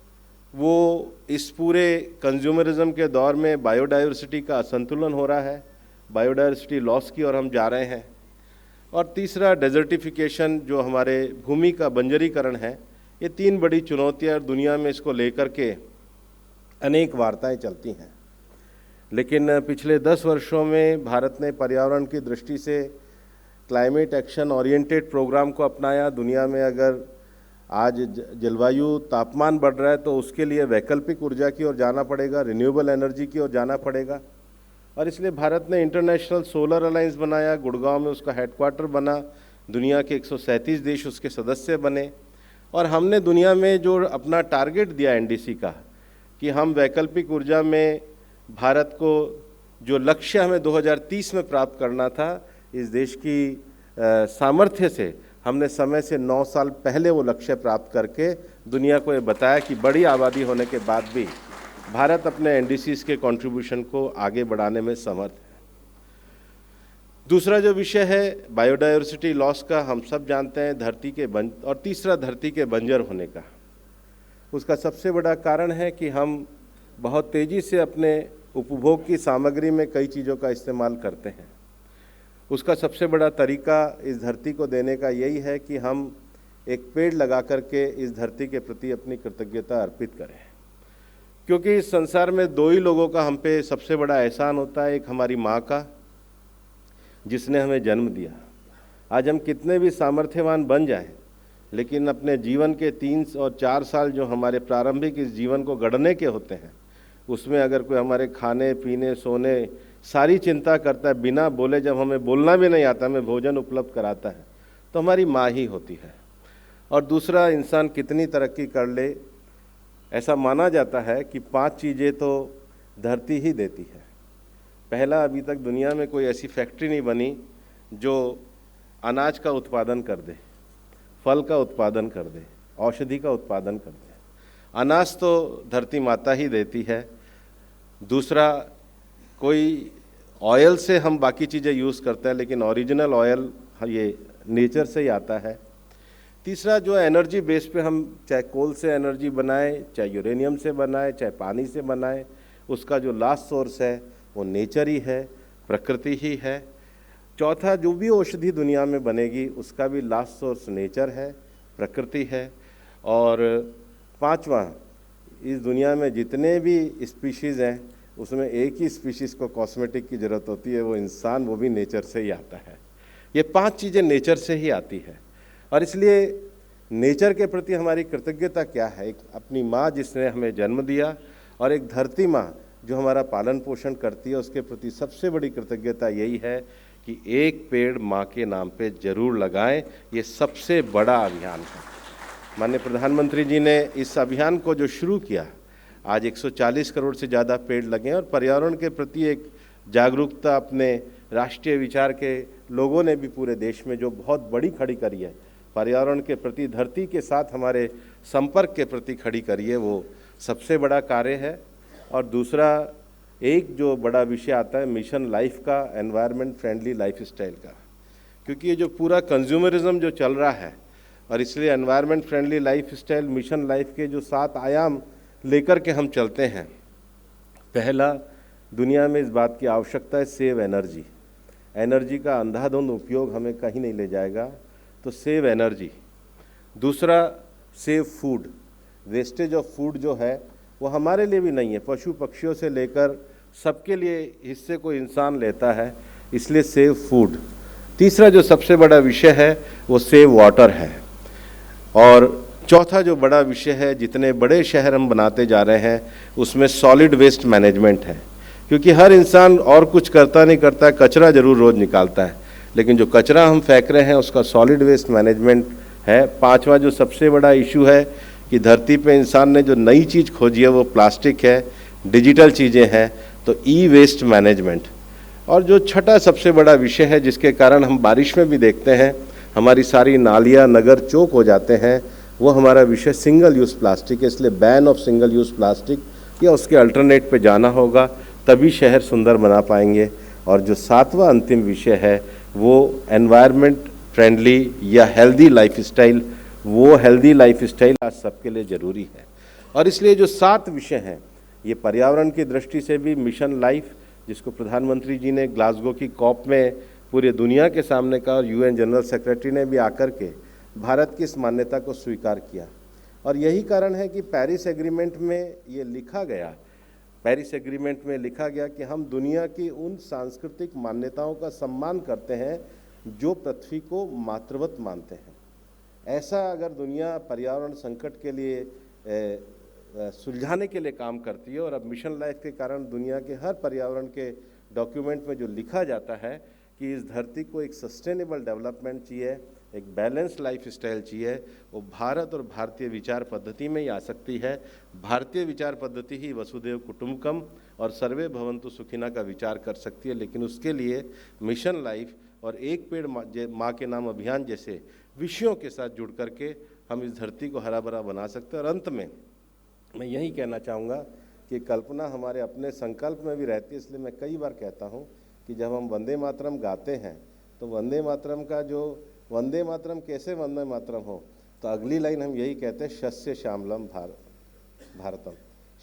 वो इस पूरे कंज्यूमरिज्म के दौर में बायोडाइवर्सिटी का असंतुलन हो रहा है, बायोडाइवर्सिटी लॉस की ओर हम जा रहे हैं। और तीसरा डेजर्टिफिकेशन, जो हमारे भूमि का बंजरीकरण है। ये 3 बड़ी चुनौतियाँ दुनिया में इसको लेकर के अनेक वार्ताएं चलती हैं। लेकिन पिछले 10 वर्षों में भारत ने पर्यावरण की दृष्टि से क्लाइमेट एक्शन ओरिएंटेड प्रोग्राम को अपनाया। दुनिया में अगर आज जलवायु तापमान बढ़ रहा है तो उसके लिए वैकल्पिक ऊर्जा की ओर जाना पड़ेगा, रिन्यूएबल एनर्जी की ओर जाना पड़ेगा। और इसलिए भारत ने इंटरनेशनल सोलर अलायंस बनाया, गुड़गांव में उसका हेडक्वार्टर बना, दुनिया के 137 देश उसके सदस्य बने। और हमने दुनिया में जो अपना टारगेट दिया एनडीसी का कि हम वैकल्पिक ऊर्जा में भारत को जो लक्ष्य हमें 2030 में प्राप्त करना था, इस देश की सामर्थ्य से हमने समय से 9 साल पहले वो लक्ष्य प्राप्त करके दुनिया को ये बताया कि बड़ी आबादी होने के बाद भी भारत अपने एनडीसीज के कंट्रीब्यूशन को आगे बढ़ाने में समर्थ है। दूसरा जो विषय है बायोडायवर्सिटी लॉस का, हम सब जानते हैं धरती के और तीसरा धरती के बंजर होने का। उसका सबसे बड़ा कारण है कि हम बहुत तेज़ी से अपने उपभोग की सामग्री में कई चीज़ों का इस्तेमाल करते हैं। उसका सबसे बड़ा तरीका इस धरती को देने का यही है कि हम एक पेड़ लगा करके इस धरती के प्रति अपनी कृतज्ञता अर्पित करें, क्योंकि इस संसार में दो ही लोगों का हम पे सबसे बड़ा एहसान होता है। एक हमारी माँ का, जिसने हमें जन्म दिया। आज हम कितने भी सामर्थ्यवान बन जाएं, लेकिन अपने जीवन के 3 और 4 साल जो हमारे प्रारंभिक इस जीवन को गढ़ने के होते हैं, उसमें अगर कोई हमारे खाने पीने सोने सारी चिंता करता है, बिना बोले जब हमें बोलना भी नहीं आता हमें भोजन उपलब्ध कराता है, तो हमारी माँ ही होती है। और दूसरा, इंसान कितनी तरक्की कर ले, ऐसा माना जाता है कि 5 चीज़ें तो धरती ही देती है। पहला, अभी तक दुनिया में कोई ऐसी फैक्ट्री नहीं बनी जो अनाज का उत्पादन कर दे, फल का उत्पादन कर दे, औषधि का उत्पादन कर दे। अनाज तो धरती माता ही देती है। दूसरा, कोई ऑयल से हम बाकी चीज़ें यूज़ करते हैं, लेकिन ओरिजिनल ऑयल ये नेचर से ही आता है। तीसरा, जो एनर्जी बेस पे हम चाहे कोल से एनर्जी बनाएं, चाहे यूरेनियम से बनाएं, चाहे पानी से बनाएं, उसका जो लास्ट सोर्स है वो नेचर ही है, प्रकृति ही है। चौथा, जो भी औषधि दुनिया में बनेगी उसका भी लास्ट सोर्स नेचर है, प्रकृति है। और पांचवा, इस दुनिया में जितने भी स्पीशीज़ हैं उसमें एक ही स्पीशीज़ को कॉस्मेटिक की ज़रूरत होती है, वो इंसान, वो भी नेचर से ही आता है। ये 5 चीज़ें नेचर से ही आती है। और इसलिए नेचर के प्रति हमारी कृतज्ञता क्या है? एक अपनी माँ जिसने हमें जन्म दिया, और एक धरती माँ जो हमारा पालन पोषण करती है, उसके प्रति सबसे बड़ी कृतज्ञता यही है कि एक पेड़ माँ के नाम पे जरूर लगाएं। ये सबसे बड़ा अभियान है। माननीय प्रधानमंत्री जी ने इस अभियान को जो शुरू किया, आज 140 करोड़ से ज़्यादा पेड़ लगे और पर्यावरण के प्रति एक जागरूकता अपने राष्ट्रीय विचार के लोगों ने भी पूरे देश में जो बहुत बड़ी खड़ी करी है, पर्यावरण के प्रति, धरती के साथ हमारे संपर्क के प्रति खड़ी करी है, वो सबसे बड़ा कार्य है। और दूसरा, एक जो बड़ा विषय आता है मिशन लाइफ का, एनवायरनमेंट फ्रेंडली लाइफस्टाइल का, क्योंकि ये जो पूरा कंज्यूमरिज्म जो चल रहा है, और इसलिए environment friendly lifestyle mission life के जो 7 आयाम लेकर के हम चलते हैं। पहला, दुनिया में इस बात की आवश्यकता है सेव एनर्जी। एनर्जी का अंधाधुंध उपयोग हमें कहीं नहीं ले जाएगा, तो सेव एनर्जी। दूसरा, save food. Wastage of food जो है वो हमारे लिए भी नहीं है, पशु पक्षियों से लेकर सबके लिए हिस्से को इंसान लेता है, इसलिए सेव फूड। तीसरा जो सबसे बड़ा विषय है वो सेव वाटर है। और चौथा जो बड़ा विषय है, जितने बड़े शहर हम बनाते जा रहे हैं उसमें सॉलिड वेस्ट मैनेजमेंट है, क्योंकि हर इंसान और कुछ करता नहीं करता है, कचरा जरूर रोज़ निकालता है, लेकिन जो कचरा हम फेंक रहे हैं उसका सॉलिड वेस्ट मैनेजमेंट है। पांचवा जो सबसे बड़ा इशू है कि धरती पे इंसान ने जो नई चीज़ खोजी है वो प्लास्टिक है, डिजिटल चीज़ें हैं, तो ई वेस्ट मैनेजमेंट। और जो छठा सबसे बड़ा विषय है जिसके कारण हम बारिश में भी देखते हैं हमारी सारी नालियाँ नगर चौक हो जाते हैं, वो हमारा विषय सिंगल यूज़ प्लास्टिक है। इसलिए ban of single use plastic या उसके अल्टरनेट पे जाना होगा, तभी शहर सुंदर बना पाएंगे। और जो 7वां अंतिम विषय है वो एनवायरनमेंट फ्रेंडली या हेल्दी लाइफस्टाइल। वो हेल्दी लाइफस्टाइल आज सबके लिए ज़रूरी है। और इसलिए जो 7 विषय हैं ये पर्यावरण की दृष्टि से भी मिशन लाइफ, जिसको प्रधानमंत्री जी ने ग्लासगो की कॉप में पूरे दुनिया के सामने कहा, और यूएन जनरल सेक्रेटरी ने भी आकर के भारत की इस मान्यता को स्वीकार किया। और यही कारण है कि पेरिस एग्रीमेंट में ये लिखा गया, पेरिस एग्रीमेंट में लिखा गया कि हम दुनिया की उन सांस्कृतिक मान्यताओं का सम्मान करते हैं जो पृथ्वी को मातृवत मानते हैं। ऐसा अगर दुनिया पर्यावरण संकट के लिए सुलझाने के लिए काम करती है, और अब मिशन लाइफ के कारण दुनिया के हर पर्यावरण के डॉक्यूमेंट में जो लिखा जाता है कि इस धरती को एक सस्टेनेबल डेवलपमेंट चाहिए, एक बैलेंस लाइफ स्टाइल चाहिए, वो भारत और भारतीय विचार पद्धति में ही आ सकती है। भारतीय विचार पद्धति ही वसुधैव कुटुंबकम और सर्वे भवन्तु सुखिना का विचार कर सकती है, लेकिन उसके लिए मिशन लाइफ और एक पेड़ माँ के नाम अभियान जैसे विषयों के साथ जुड़ करके हम इस धरती को हरा भरा बना सकते हैं। और अंत में मैं यही कहना चाहूँगा कि कल्पना हमारे अपने संकल्प में भी रहती है, इसलिए मैं कई बार कहता हूँ कि जब हम वंदे मातरम गाते हैं तो वंदे मातरम का जो वंदे मातरम कैसे वंदे मातरम हो, तो अगली लाइन हम यही कहते हैं, शस्य श्यामलम भारतम।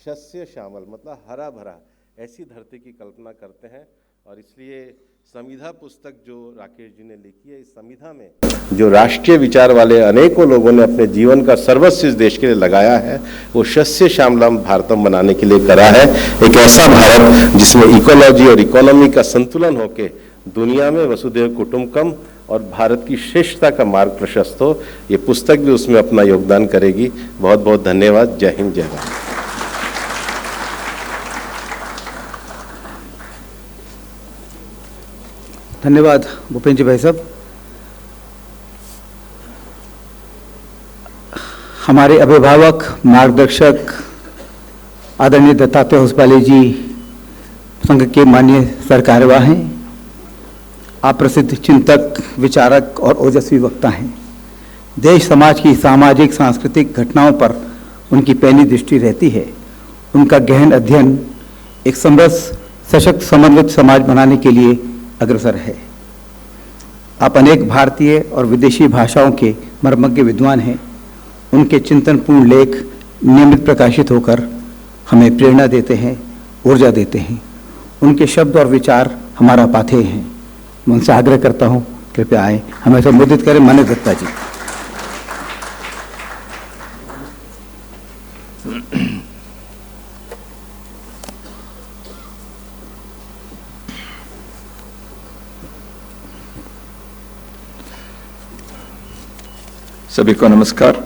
शस्य श्यामल मतलब हरा भरा, ऐसी धरती की कल्पना करते हैं। और इसलिए संविधा पुस्तक जो राकेश जी ने लिखी है, इस संविधा में जो राष्ट्रीय विचार वाले अनेकों लोगों ने अपने जीवन का सर्वस्व इस देश के लिए लगाया है, वो शस्य श्यामलम भारतम बनाने के लिए करा है। एक ऐसा भारत जिसमें इकोलॉजी और इकोनॉमी का संतुलन होके दुनिया में वसुधैव कुटुंबकम और भारत की श्रेष्ठता का मार्ग प्रशस्त हो। ये पुस्तक भी उसमें अपना योगदान करेगी। बहुत बहुत धन्यवाद। जय हिंद, जय भारत। धन्यवाद भूपेंद्र जी भाई साहब। हमारे अभिभावक, मार्गदर्शक आदरणीय दत्तात्रेय होसबाले जी संघ के माननीय सरकार्यवाह हैं। आप प्रसिद्ध चिंतक, विचारक और ओजस्वी वक्ता हैं। देश समाज की सामाजिक सांस्कृतिक घटनाओं पर उनकी पैनी दृष्टि रहती है। उनका गहन अध्ययन एक समरस, सशक्त, समन्वित समाज बनाने के लिए अग्रसर है। आप अनेक भारतीय और विदेशी भाषाओं के मर्मज्ञ विद्वान हैं। उनके चिंतनपूर्ण लेख नियमित प्रकाशित होकर हमें प्रेरणा देते हैं, ऊर्जा देते हैं। उनके शब्द और विचार हमारा पाथेय हैं। मैं उनसे आग्रह करता हूँ, कृपया आए, हमें संबोधित करें। माननीय दत्ता जी। सभी को नमस्कार।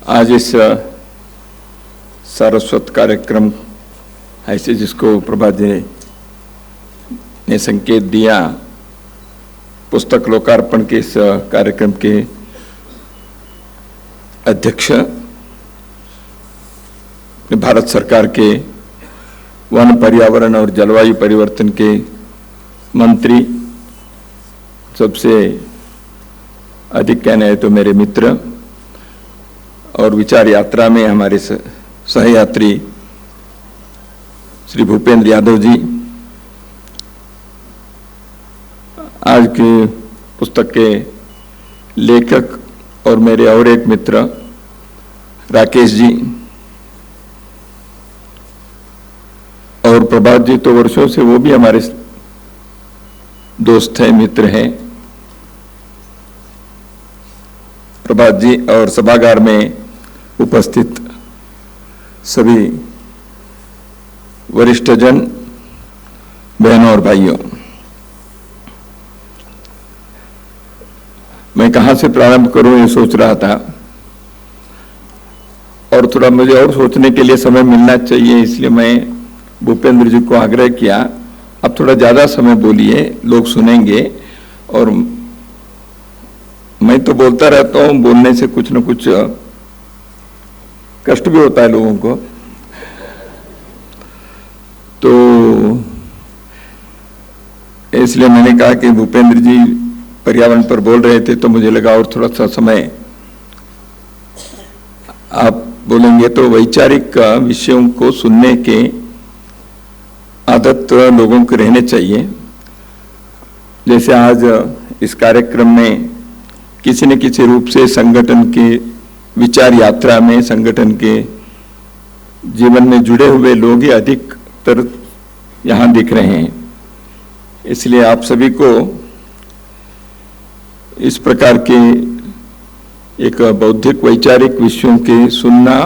आज इस सारस्वत कार्यक्रम ऐसे जिसको प्रभात जी ने संकेत दिया, पुस्तक लोकार्पण के इस कार्यक्रम के अध्यक्ष, भारत सरकार के वन, पर्यावरण और जलवायु परिवर्तन के मंत्री, सबसे अधिक कहना है तो मेरे मित्र, और विचार यात्रा में हमारे सहयात्री श्री भूपेंद्र यादव जी, आज के पुस्तक के लेखक और मेरे और एक मित्र राकेश जी, और प्रभात जी तो वर्षों से वो भी हमारे दोस्त हैं, मित्र हैं। प्रभात जी और सभागार में उपस्थित सभी वरिष्ठ जन, बहनों और भाइयों, मैं कहां से प्रारंभ करूं ये सोच रहा था, और थोड़ा मुझे और सोचने के लिए समय मिलना चाहिए, इसलिए मैं भूपेंद्र जी को आग्रह किया, अब थोड़ा ज्यादा समय बोलिए, लोग सुनेंगे। और मैं तो बोलता रहता हूं, बोलने से कुछ न कुछ कष्ट भी होता है लोगों को, तो इसलिए मैंने कहा कि भूपेंद्र जी पर्यावरण पर बोल रहे थे, तो मुझे लगा और थोड़ा सा समय आप बोलेंगे तो वैचारिक विषयों को सुनने के आदत लोगों को रहने चाहिए। जैसे आज इस कार्यक्रम में किसी न किसी रूप से संगठन के विचार यात्रा में, संगठन के जीवन में जुड़े हुए लोग ही अधिकतर यहाँ दिख रहे हैं। इसलिए आप सभी को इस प्रकार के एक बौद्धिक वैचारिक विषयों के सुनना,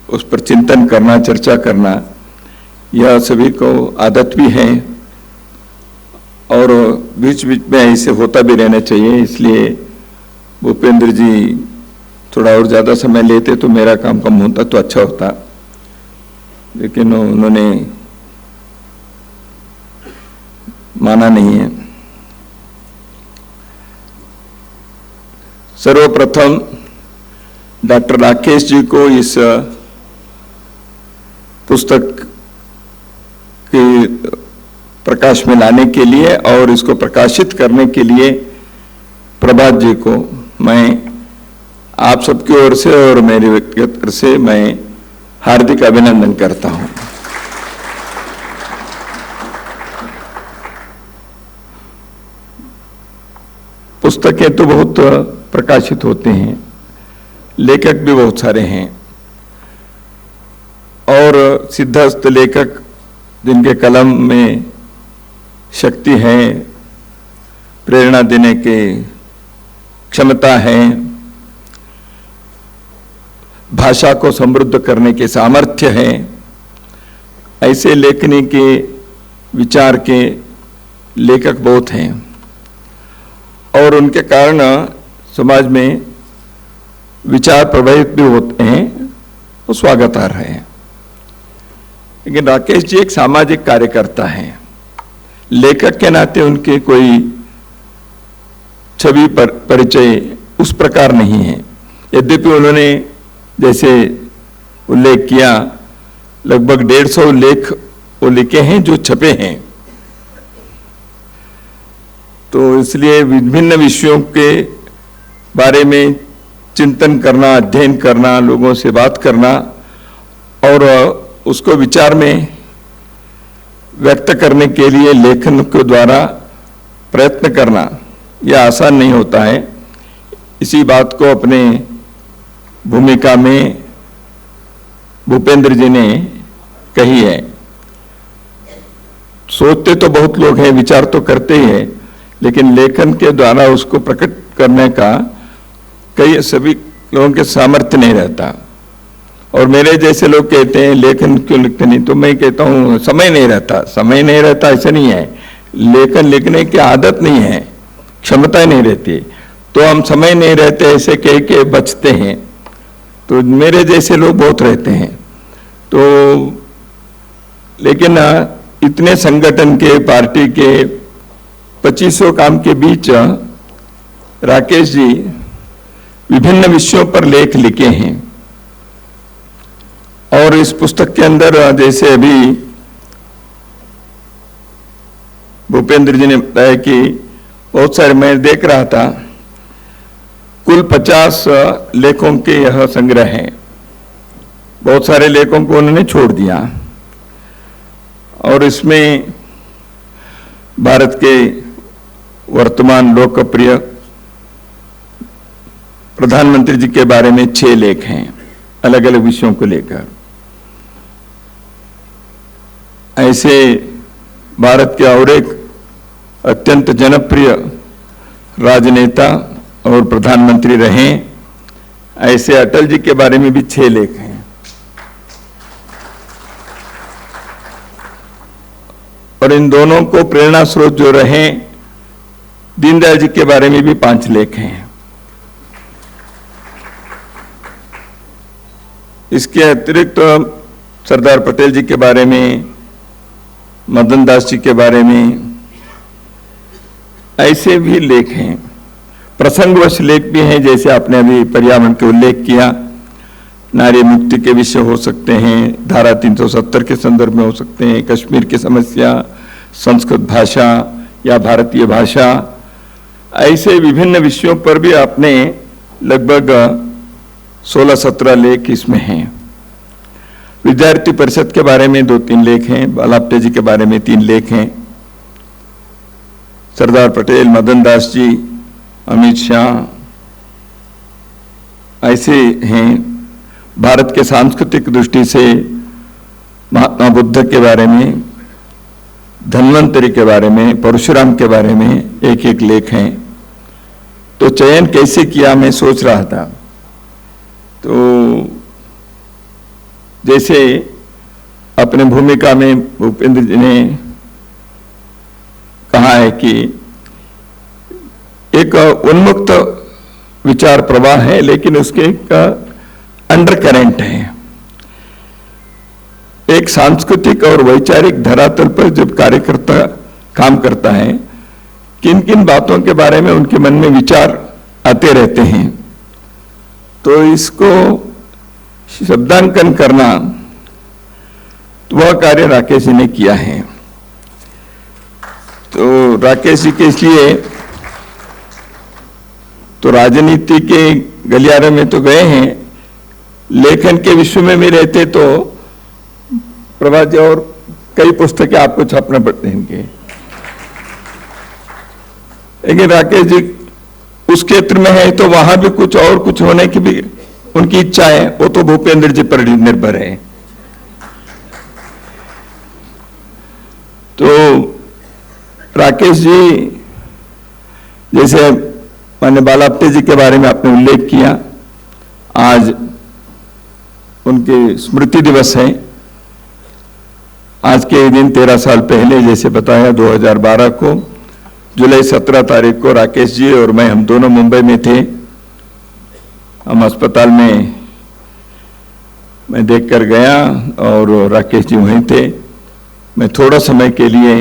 उस पर चिंतन करना, चर्चा करना, यह सभी को आदत भी है और बीच बीच में ऐसे होता भी रहना चाहिए। इसलिए भूपेंद्र जी थोड़ा और ज़्यादा समय लेते तो मेरा काम कम होता तो अच्छा होता, लेकिन उन्होंने माना नहीं है। सर्वप्रथम डॉक्टर राकेश जी को इस पुस्तक के प्रकाश में लाने के लिए और इसको प्रकाशित करने के लिए प्रभात जी को मैं आप सबकी ओर से और मेरे व्यक्तिगत ओर से मैं हार्दिक अभिनंदन करता हूं। पुस्तकें तो बहुत प्रकाशित होते हैं, लेखक भी बहुत सारे हैं और सिद्धहस्त लेखक जिनके कलम में शक्ति है, प्रेरणा देने की क्षमता है, भाषा को समृद्ध करने के सामर्थ्य है, ऐसे लेखनी के विचार के लेखक बहुत हैं और उनके कारण समाज में विचार प्रभावित भी होते हैं, वो स्वागतार्ह हैं। लेकिन राकेश जी एक सामाजिक कार्यकर्ता हैं, लेखक के नाते उनके कोई छवि परिचय उस प्रकार नहीं है। यद्यपि उन्होंने जैसे उल्लेख किया लगभग 150 लेख वो लिखे हैं जो छपे हैं, तो इसलिए विभिन्न विषयों के बारे में चिंतन करना, अध्ययन करना, लोगों से बात करना और उसको विचार में व्यक्त करने के लिए लेखन के द्वारा प्रयत्न करना यह आसान नहीं होता है। इसी बात को अपने भूमिका में भूपेंद्र जी ने कही है। सोचते तो बहुत लोग हैं, विचार तो करते ही हैं, लेकिन लेखन के द्वारा उसको प्रकट करने का कई सभी लोगों के सामर्थ्य नहीं रहता। और मेरे जैसे लोग कहते हैं लेखन क्यों लिखते नहीं, तो मैं कहता हूँ समय नहीं रहता। समय नहीं रहता ऐसा नहीं है, लेखन लिखने की आदत नहीं है, क्षमता नहीं रहती, तो हम समय नहीं रहते ऐसे कह के बचते हैं। तो मेरे जैसे लोग बहुत रहते हैं। तो लेकिन इतने संगठन के, पार्टी के 2500 काम के बीच राकेश जी विभिन्न विषयों पर लेख लिखे हैं और इस पुस्तक के अंदर जैसे अभी भूपेंद्र जी ने बताया कि बहुत सारे, मैं देख रहा था, कुल 50 लेखों के यह संग्रह हैं। बहुत सारे लेखों को उन्होंने छोड़ दिया और इसमें भारत के वर्तमान लोकप्रिय प्रधानमंत्री जी के बारे में 6 लेख हैं अलग अलग विषयों को लेकर। ऐसे भारत के और एक अत्यंत जनप्रिय राजनेता और प्रधानमंत्री रहे, ऐसे अटल जी के बारे में भी 6 लेख हैं। और इन दोनों को प्रेरणा स्रोत जो रहे, दीनदयाल जी के बारे में भी 5 लेख हैं। इसके अतिरिक्त सरदार पटेल जी के बारे में, मदन दास जी के बारे में ऐसे भी लेख हैं। प्रसंगवश लेख भी हैं, जैसे आपने अभी पर्यावरण के उल्लेख किया, नारी मुक्ति के विषय हो सकते हैं, धारा 370 के संदर्भ में हो सकते हैं, कश्मीर की समस्या, संस्कृत भाषा या भारतीय भाषा, ऐसे विभिन्न विषयों पर भी आपने लगभग 16-17 लेख इसमें हैं। विद्यार्थी परिषद के बारे में 2-3 लेख हैं, बालाप्टे जी के बारे में 3 लेख हैं, सरदार पटेल, मदन दास जी, अमित शाह ऐसे हैं। भारत के सांस्कृतिक दृष्टि से महात्मा बुद्ध के बारे में, धन्वंतरी के बारे में, परशुराम के बारे में 1-1 लेख हैं। तो चयन कैसे किया मैं सोच रहा था, तो जैसे अपने भूमिका में भूपेंद्र जी ने कहा है कि एक उन्मुक्त विचार प्रवाह है, लेकिन उसके एक अंडर करेंट है। एक सांस्कृतिक और वैचारिक धरातल पर जब कार्यकर्ता काम करता है, किन किन बातों के बारे में उनके मन में विचार आते रहते हैं, तो इसको शब्दांकन करना, तो वह कार्य राकेश जी ने किया है। तो राकेश जी के इसलिए तो राजनीति के गलियारे में तो गए हैं, लेखन के विश्व में भी रहते तो प्रभात जी और कई पुस्तकें आपको छापना पड़ते हैं इनके। लेकिन राकेश जी उस क्षेत्र में है तो वहां भी कुछ और कुछ होने की भी उनकी इच्छा है, वो तो भूपेंद्र जी पर निर्भर है। तो राकेश जी, जैसे माननीय बालाप्ते जी के बारे में आपने उल्लेख किया, आज उनके स्मृति दिवस है। आज के दिन 13 साल पहले, जैसे बताया, 2012 को जुलाई 17 तारीख को राकेश जी और हम दोनों मुंबई में थे। हम अस्पताल में मैं देखकर गया और राकेश जी वहीं थे। मैं थोड़ा समय के लिए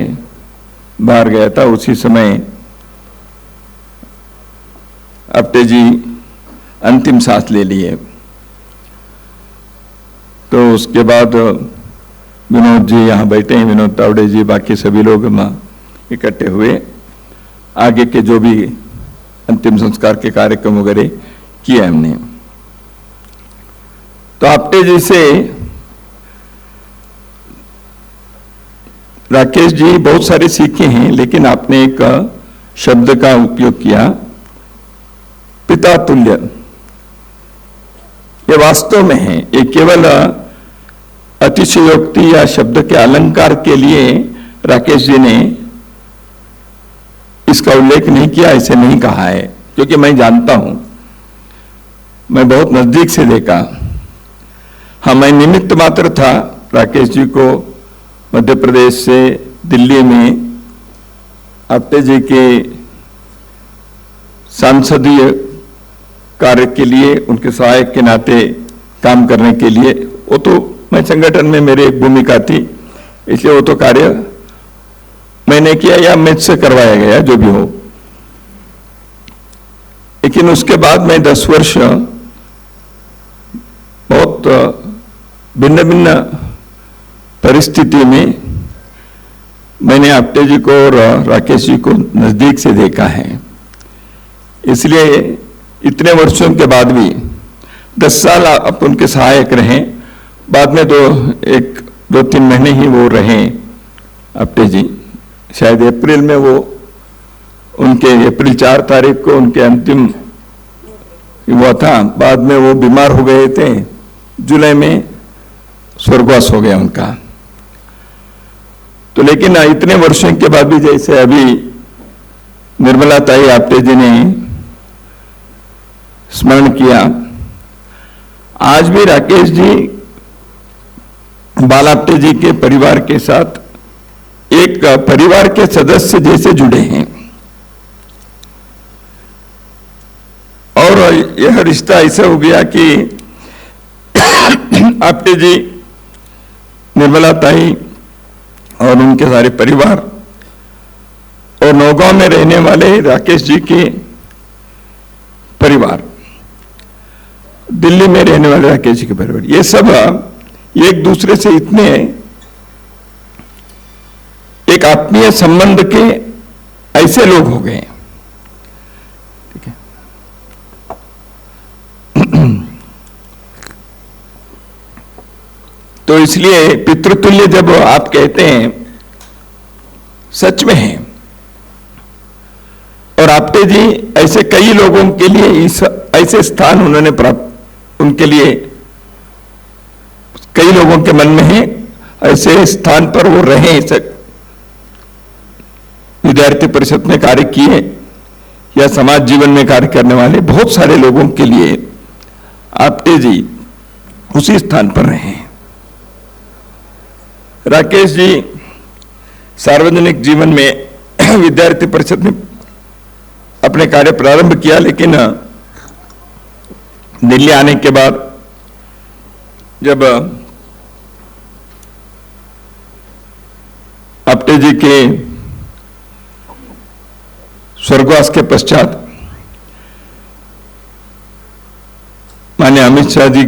बाहर गया था, उसी समय आप्टे जी अंतिम सांस ले लिए। तो उसके बाद विनोद जी यहाँ बैठे हैं, विनोद तावड़े जी, बाकी सभी लोग इकट्ठे हुए, आगे के जो भी अंतिम संस्कार के कार्यक्रम वगैरह किए हमने। तो आप्टे जी से राकेश जी बहुत सारे सीखे हैं, लेकिन आपने एक शब्द का उपयोग किया, पिता तुल्य। ये वास्तव में है, ये केवल अतिशयोक्ति या शब्द के अलंकार के लिए राकेश जी ने इसका उल्लेख नहीं किया, ऐसे नहीं कहा है, क्योंकि मैं जानता हूं, मैं बहुत नजदीक से देखा। हाँ, मैं निमित्त मात्र था राकेश जी को मध्य प्रदेश से दिल्ली में आप्टे जी के सांसदीय कार्य के लिए उनके सहायक के नाते काम करने के लिए, वो तो मैं संगठन में मेरी एक भूमिका थी, इसलिए वो तो कार्य मैंने किया या मुझसे करवाया गया, जो भी हो। लेकिन उसके बाद मैं 10 वर्ष बहुत भिन्न भिन्न परिस्थिति में मैंने आप्टे जी को और राकेश जी को नजदीक से देखा है। इसलिए इतने वर्षों के बाद भी 10 साल आप उनके सहायक रहे, बाद में 2-3 महीने ही वो रहे आप्टे जी। शायद अप्रैल में वो उनके अप्रैल 4 तारीख को उनके अंतिम हुआ था, बाद में वो बीमार हो गए थे, जुलाई में स्वर्गवास हो गया उनका। तो लेकिन इतने वर्षों के बाद भी, जैसे अभी निर्मला ताई आप्टे जी ने स्मरण किया, आज भी राकेश जी बालाप्टे जी के परिवार के साथ एक परिवार के सदस्य जैसे जुड़े हैं। और यह रिश्ता ऐसा हो गया कि आप्टे जी, निर्मला ताई और उनके सारे परिवार और नौगांव में रहने वाले राकेश जी के परिवार, दिल्ली में रहने वाले राकेश जी के परिवार, ये सब एक दूसरे से इतने एक आत्मीय संबंध के ऐसे लोग हो गए। ठीक है, तो इसलिए पितृतुल्य जब आप कहते हैं, सच में है। और आप्टे जी ऐसे कई लोगों के लिए इस ऐसे स्थान उन्होंने प्राप्त, उनके लिए कई लोगों के मन में है, ऐसे स्थान पर वो रहे, विद्यार्थी परिषद में कार्य किए या समाज जीवन में कार्य करने वाले बहुत सारे लोगों के लिए आप्टे जी उसी स्थान पर रहे। राकेश जी सार्वजनिक जीवन में विद्यार्थी परिषद ने अपने कार्य प्रारंभ किया, लेकिन दिल्ली आने के बाद जब आप्टे जी के स्वर्गवास के पश्चात माननीय अमित शाह जी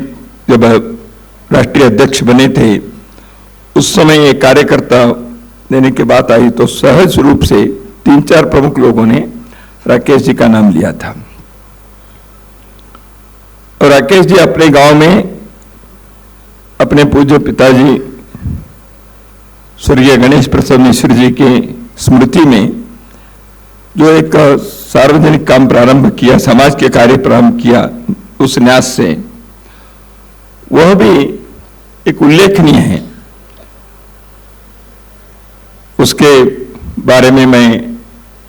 जब राष्ट्रीय अध्यक्ष बने थे, उस समय ये कार्यकर्ता देने की बात आई तो सहज रूप से 3-4 प्रमुख लोगों ने राकेश जी का नाम लिया था। और राकेश जी अपने गांव में अपने पूज्य पिताजी स्वर्गीय गणेश प्रसाद मिश्र जी के स्मृति में जो एक सार्वजनिक काम प्रारंभ किया, समाज के कार्य प्रारंभ किया उस न्यास से, वह भी एक उल्लेखनीय है। उसके बारे में मैं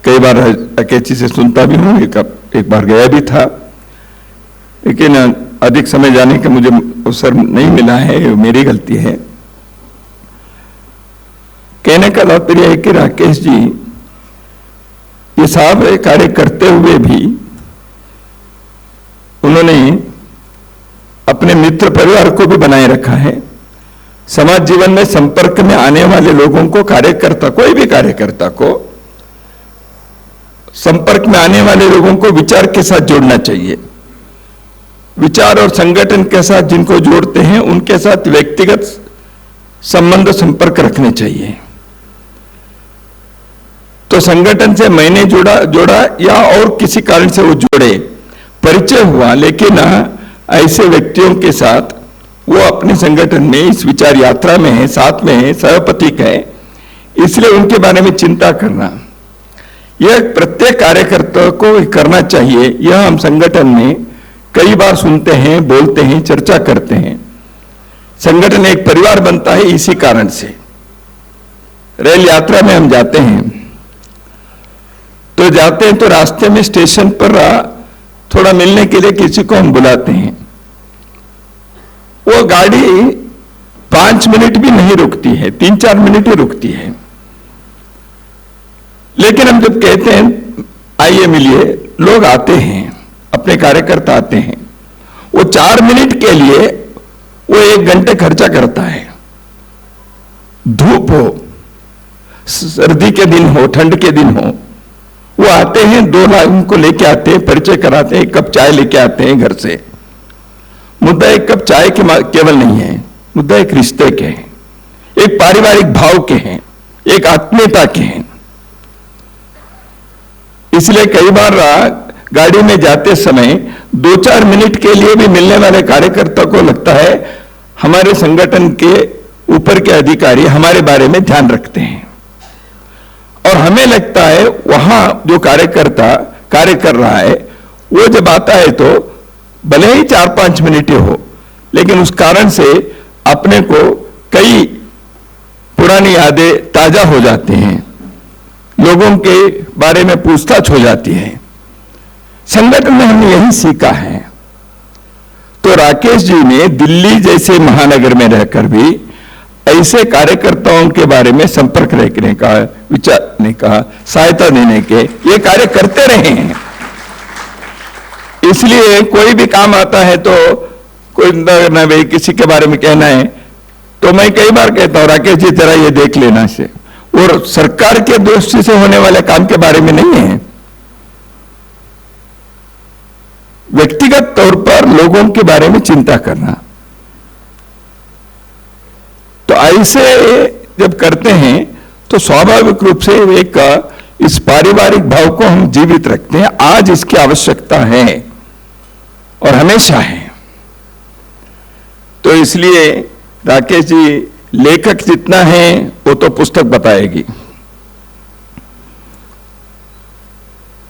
कई बार राकेश जी से सुनता भी हूँ, एक बार गया भी था, लेकिन अधिक समय जाने का मुझे अवसर नहीं मिला है, मेरी गलती है। कहने का तात्पर्य है कि राकेश जी ये सारे कार्य करते हुए भी उन्होंने अपने मित्र परिवार को भी बनाए रखा है। समाज जीवन में संपर्क में आने वाले लोगों को, कार्यकर्ता, कोई भी कार्यकर्ता को संपर्क में आने वाले लोगों को विचार के साथ जोड़ना चाहिए। विचार और संगठन के साथ जिनको जोड़ते हैं उनके साथ व्यक्तिगत संबंध, संपर्क रखने चाहिए। तो संगठन से मैंने जोड़ा या और किसी कारण से वो जोड़े, परिचय हुआ, लेकिन ऐसे व्यक्तियों के साथ वो अपने संगठन में इस विचार यात्रा में है, साथ में है, सहपथिक है, इसलिए उनके बारे में चिंता करना यह प्रत्येक कार्यकर्ता को करना चाहिए। यह हम संगठन में कई बार सुनते हैं, बोलते हैं, चर्चा करते हैं। संगठन एक परिवार बनता है इसी कारण से। रेल यात्रा में हम जाते हैं तो रास्ते में स्टेशन पर थोड़ा मिलने के लिए किसी को हम बुलाते हैं, वो गाड़ी 5 मिनट भी नहीं रुकती है, 3-4 मिनट ही रुकती है। लेकिन हम जब कहते हैं आइए मिलिए, लोग आते हैं, अपने कार्यकर्ता आते हैं। वो 4 मिनट के लिए वो 1 घंटे खर्चा करता है। धूप हो, सर्दी के दिन हो, ठंड के दिन हो, वो आते हैं, 2 लाख को लेके आते हैं, परिचय कराते हैं, 1 कप चाय लेके आते हैं घर से। मुद्दा 1 कप चाय के केवल नहीं है, मुद्दा एक रिश्ते के हैं, एक पारिवारिक भाव के हैं, एक आत्मीयता के हैं। इसलिए कई बार गाड़ी में जाते समय 2-4 मिनट के लिए भी मिलने वाले कार्यकर्ता को लगता है हमारे संगठन के ऊपर के अधिकारी हमारे बारे में ध्यान रखते हैं, और हमें लगता है वहां जो कार्यकर्ता कार्य कर रहा है वो जब आता है तो भले ही 4-5 मिनट ही हो, लेकिन उस कारण से अपने को कई पुरानी यादें ताजा हो जाती हैं, लोगों के बारे में पूछताछ हो जाती है। संगठन में हमने यही सीखा है। तो राकेश जी ने दिल्ली जैसे महानगर में रहकर भी ऐसे कार्यकर्ताओं के बारे में संपर्क रखने का, विचारने का, सहायता देने के ये कार्य करते रहे हैं। इसलिए कोई भी काम आता है तो कोई ना भाई किसी के बारे में कहना है तो मैं कई बार कहता हूं राकेश जी जरा ये देख लेना से, और सरकार के दृष्टि से होने वाले काम के बारे में नहीं है, व्यक्तिगत तौर पर लोगों के बारे में चिंता करना। तो ऐसे जब करते हैं तो स्वाभाविक रूप से एक इस पारिवारिक भाव को हम जीवित रखते हैं। आज इसकी आवश्यकता है और हमेशा है। तो इसलिए राकेश जी लेखक जितना है वो तो पुस्तक बताएगी,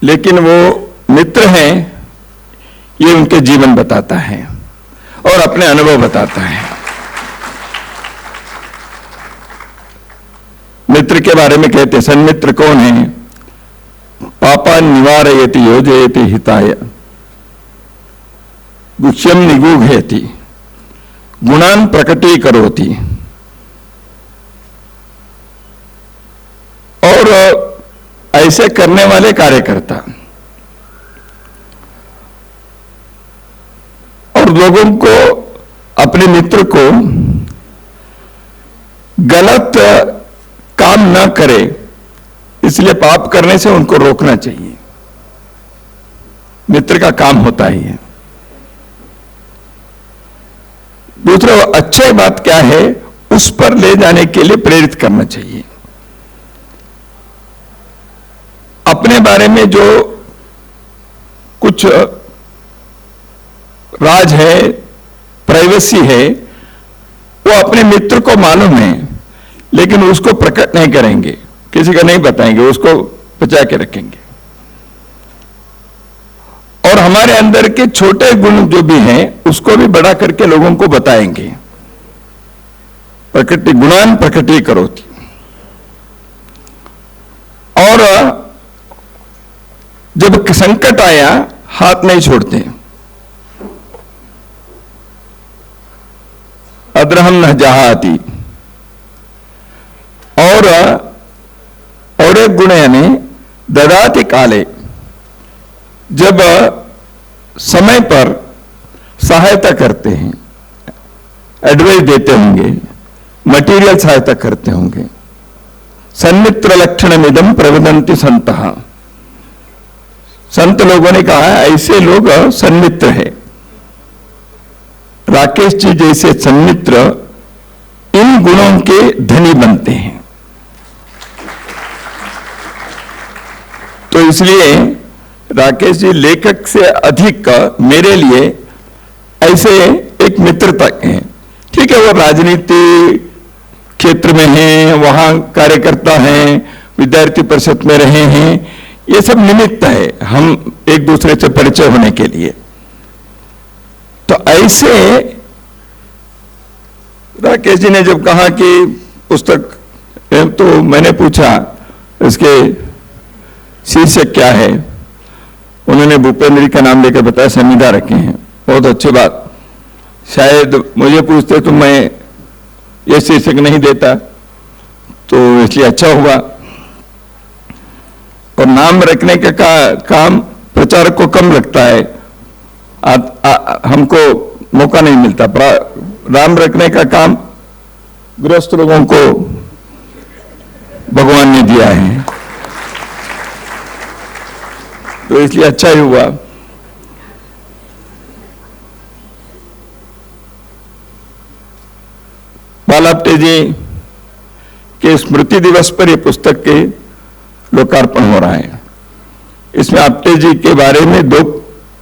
लेकिन वो मित्र हैं ये उनके जीवन बताता है और अपने अनुभव बताता है। मित्र के बारे में कहते हैं, सन्मित्र कौन है? पापा निवारयति योजयति हिताय, गुह्यम निगूहयति, गुणान प्रकटीकरोति। और ऐसे करने वाले कार्यकर्ता और लोगों को, अपने मित्र को गलत काम न करे, इसलिए पाप करने से उनको रोकना चाहिए। मित्र का काम होता ही है। दूसरा, अच्छी बात क्या है उस पर ले जाने के लिए प्रेरित करना चाहिए। अपने बारे में जो कुछ राज है, प्राइवेसी है, वो अपने मित्र को मालूम है, लेकिन उसको प्रकट नहीं करेंगे, किसी को नहीं बताएंगे, उसको बचा के रखेंगे। और हमारे अंदर के छोटे गुण जो भी हैं उसको भी बड़ा करके लोगों को बताएंगे। प्रकृति गुणान प्रकृति करोति। और जब संकट आया हाथ नहीं छोड़ते। अद्रहम न जहाती। और एक गुण यानी ददाति काले, जब समय पर सहायता करते हैं, एडवाइस देते होंगे, मटेरियल सहायता करते होंगे। सन्मित्र लक्षणमिदं प्रवदन्ति संतः। संत लोगों ने कहा ऐसे लोग सन्मित्र है। राकेश जी जैसे सन्मित्र इन गुणों के धनी बनते हैं। तो इसलिए राकेश जी लेखक से अधिक मेरे लिए ऐसे एक मित्रता है। ठीक है, वो राजनीति क्षेत्र में हैं, वहां कार्यकर्ता हैं, विद्यार्थी परिषद में रहे हैं, ये सब निमित्त है हम एक दूसरे से परिचय होने के लिए। तो ऐसे राकेश जी ने जब कहा कि पुस्तक, तो मैंने पूछा इसके शीर्षक क्या है। उन्होंने भूपेंद्र जी का नाम लेकर बताया, संविदा रखे हैं। बहुत अच्छी बात। शायद मुझे पूछते तो मैं ये शीर्षक नहीं देता, तो इसलिए अच्छा हुआ। और नाम रखने का काम प्रचारक को कम लगता है, हमको मौका नहीं मिलता। नाम रखने का काम गृहस्थ लोगों को भगवान ने दिया है, तो इसलिए अच्छा ही हुआ। बालाप्टे जी के स्मृति दिवस पर यह पुस्तक के लोकार्पण हो रहा है। इसमें आप्टे जी के बारे में 2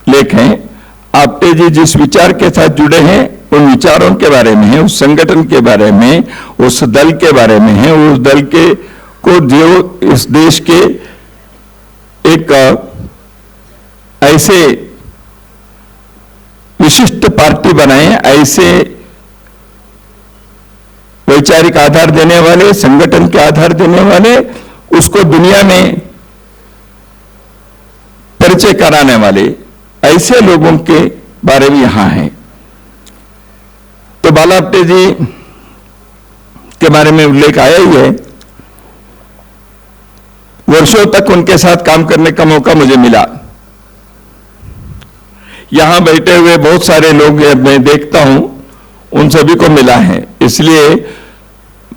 लेख हैं। आप्टे जी जिस विचार के साथ जुड़े हैं उन विचारों के बारे में है, उस संगठन के बारे में, उस दल के बारे में है, उस दल के को जो इस देश के एक ऐसे विशिष्ट पार्टी बनाए, ऐसे वैचारिक आधार देने वाले, संगठन के आधार देने वाले, उसको दुनिया में परिचय कराने वाले ऐसे लोगों के बारे में यहां है। तो बालाप्टे जी के बारे में उल्लेख आया ही है। वर्षों तक उनके साथ काम करने का मौका मुझे मिला। यहां बैठे हुए बहुत सारे लोग मैं देखता हूं, उन सभी को मिला है। इसलिए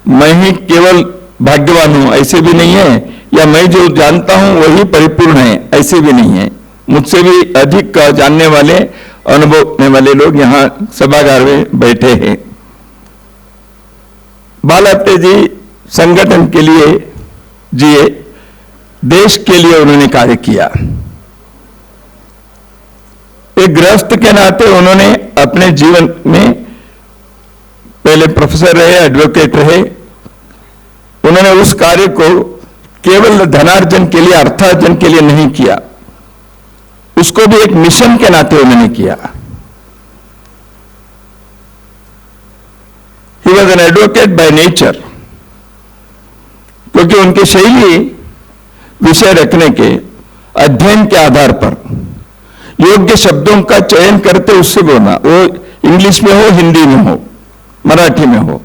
मैं ही केवल भाग्यवान हूं ऐसे भी नहीं है, या मैं जो जानता हूं वही परिपूर्ण है ऐसे भी नहीं है। मुझसे भी अधिक जानने वाले, अनुभव करने वाले लोग यहां सभागार में बैठे हैं। बालाप्टे जी संगठन के लिए जिए, देश के लिए उन्होंने कार्य किया। एक गृहस्थ के नाते उन्होंने अपने जीवन में पहले प्रोफेसर रहे, एडवोकेट रहे। उन्होंने उस कार्य को केवल धनार्जन के लिए, अर्थार्जन के लिए नहीं किया, उसको भी एक मिशन के नाते उन्होंने किया। He was an advocate by nature, क्योंकि उनकी शैली विषय रखने के, अध्ययन के आधार पर योग्य शब्दों का चयन करते उससे बोलना, वो इंग्लिश में हो, हिंदी में हो, मराठी में हो,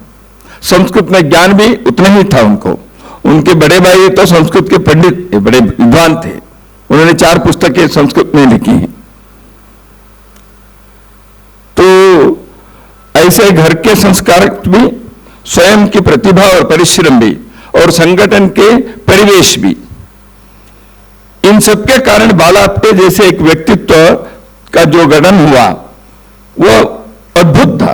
संस्कृत में ज्ञान भी उतना ही था उनको, उनके बड़े भाई तो संस्कृत के पंडित, बड़े विद्वान थे, उन्होंने 4 पुस्तकें संस्कृत में लिखी हैं। तो ऐसे घर के संस्कार भी, स्वयं की प्रतिभा और परिश्रम भी, और संगठन के परिवेश भी, इन सबके कारण बाला आप्टे जैसे एक व्यक्तित्व का जो गठन हुआ वो अद्भुत था।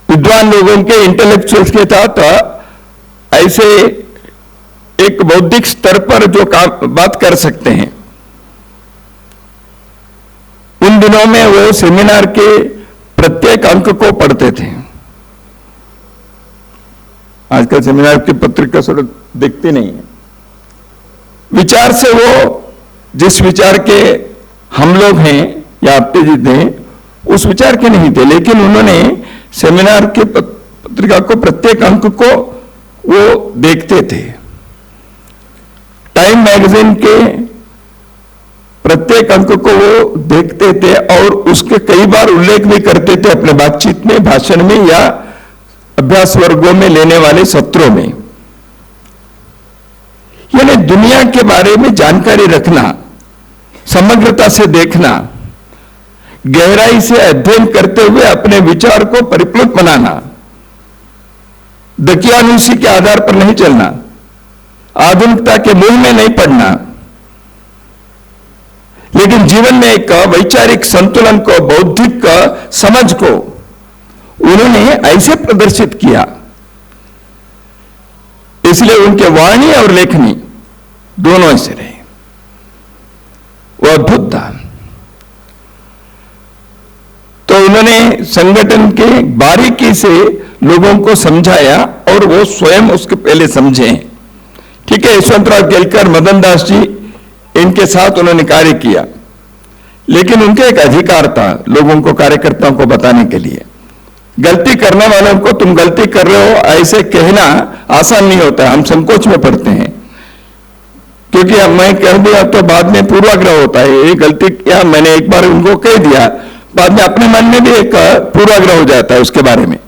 विद्वान लोगों के, इंटेलेक्चुअल्स के साथ ऐसे एक बौद्धिक स्तर पर जो बात कर सकते हैं, उन दिनों में वो सेमिनार के प्रत्येक अंक को पढ़ते थे। आजकल सेमिनार की पत्रिका थोड़ा देखते नहीं है। विचार से वो जिस विचार के हम लोग हैं या आप्टे जी थे, उस विचार के नहीं थे, लेकिन उन्होंने सेमिनार के पत्रिका को, प्रत्येक अंक को वो देखते थे। टाइम मैगजीन के प्रत्येक अंक को वो देखते थे और उसके कई बार उल्लेख भी करते थे अपने बातचीत में, भाषण में या अभ्यास वर्गों में लेने वाले सत्रों में। यानी दुनिया के बारे में जानकारी रखना, समग्रता से देखना, गहराई से अध्ययन करते हुए अपने विचार को परिपक्व बनाना, दकियानुसी के आधार पर नहीं चलना, आधुनिकता के मूल में नहीं पड़ना, लेकिन जीवन में एक वैचारिक संतुलन को, बौद्धिक समझ को उन्होंने ऐसे प्रदर्शित किया। इसलिए उनके वाणी और लेखनी दोनों ऐसे रहे, वो अद्भुत था। तो उन्होंने संगठन के बारीकी से लोगों को समझाया और वो स्वयं उसके पहले समझे। ठीक है, यशवंतराव केलकर, मदन दास जी, इनके साथ उन्होंने कार्य किया, लेकिन उनका एक अधिकार था लोगों को, कार्यकर्ताओं को बताने के लिए। गलती करने वालों को तुम गलती कर रहे हो ऐसे कहना आसान नहीं होता, हम संकोच में पड़ते हैं, क्योंकि अब मैं कह दिया तो बाद में पूर्वाग्रह होता है। ये गलती क्या, मैंने एक बार उनको कह दिया, बाद में अपने मन में भी एक पूर्वाग्रह हो जाता है उसके बारे में,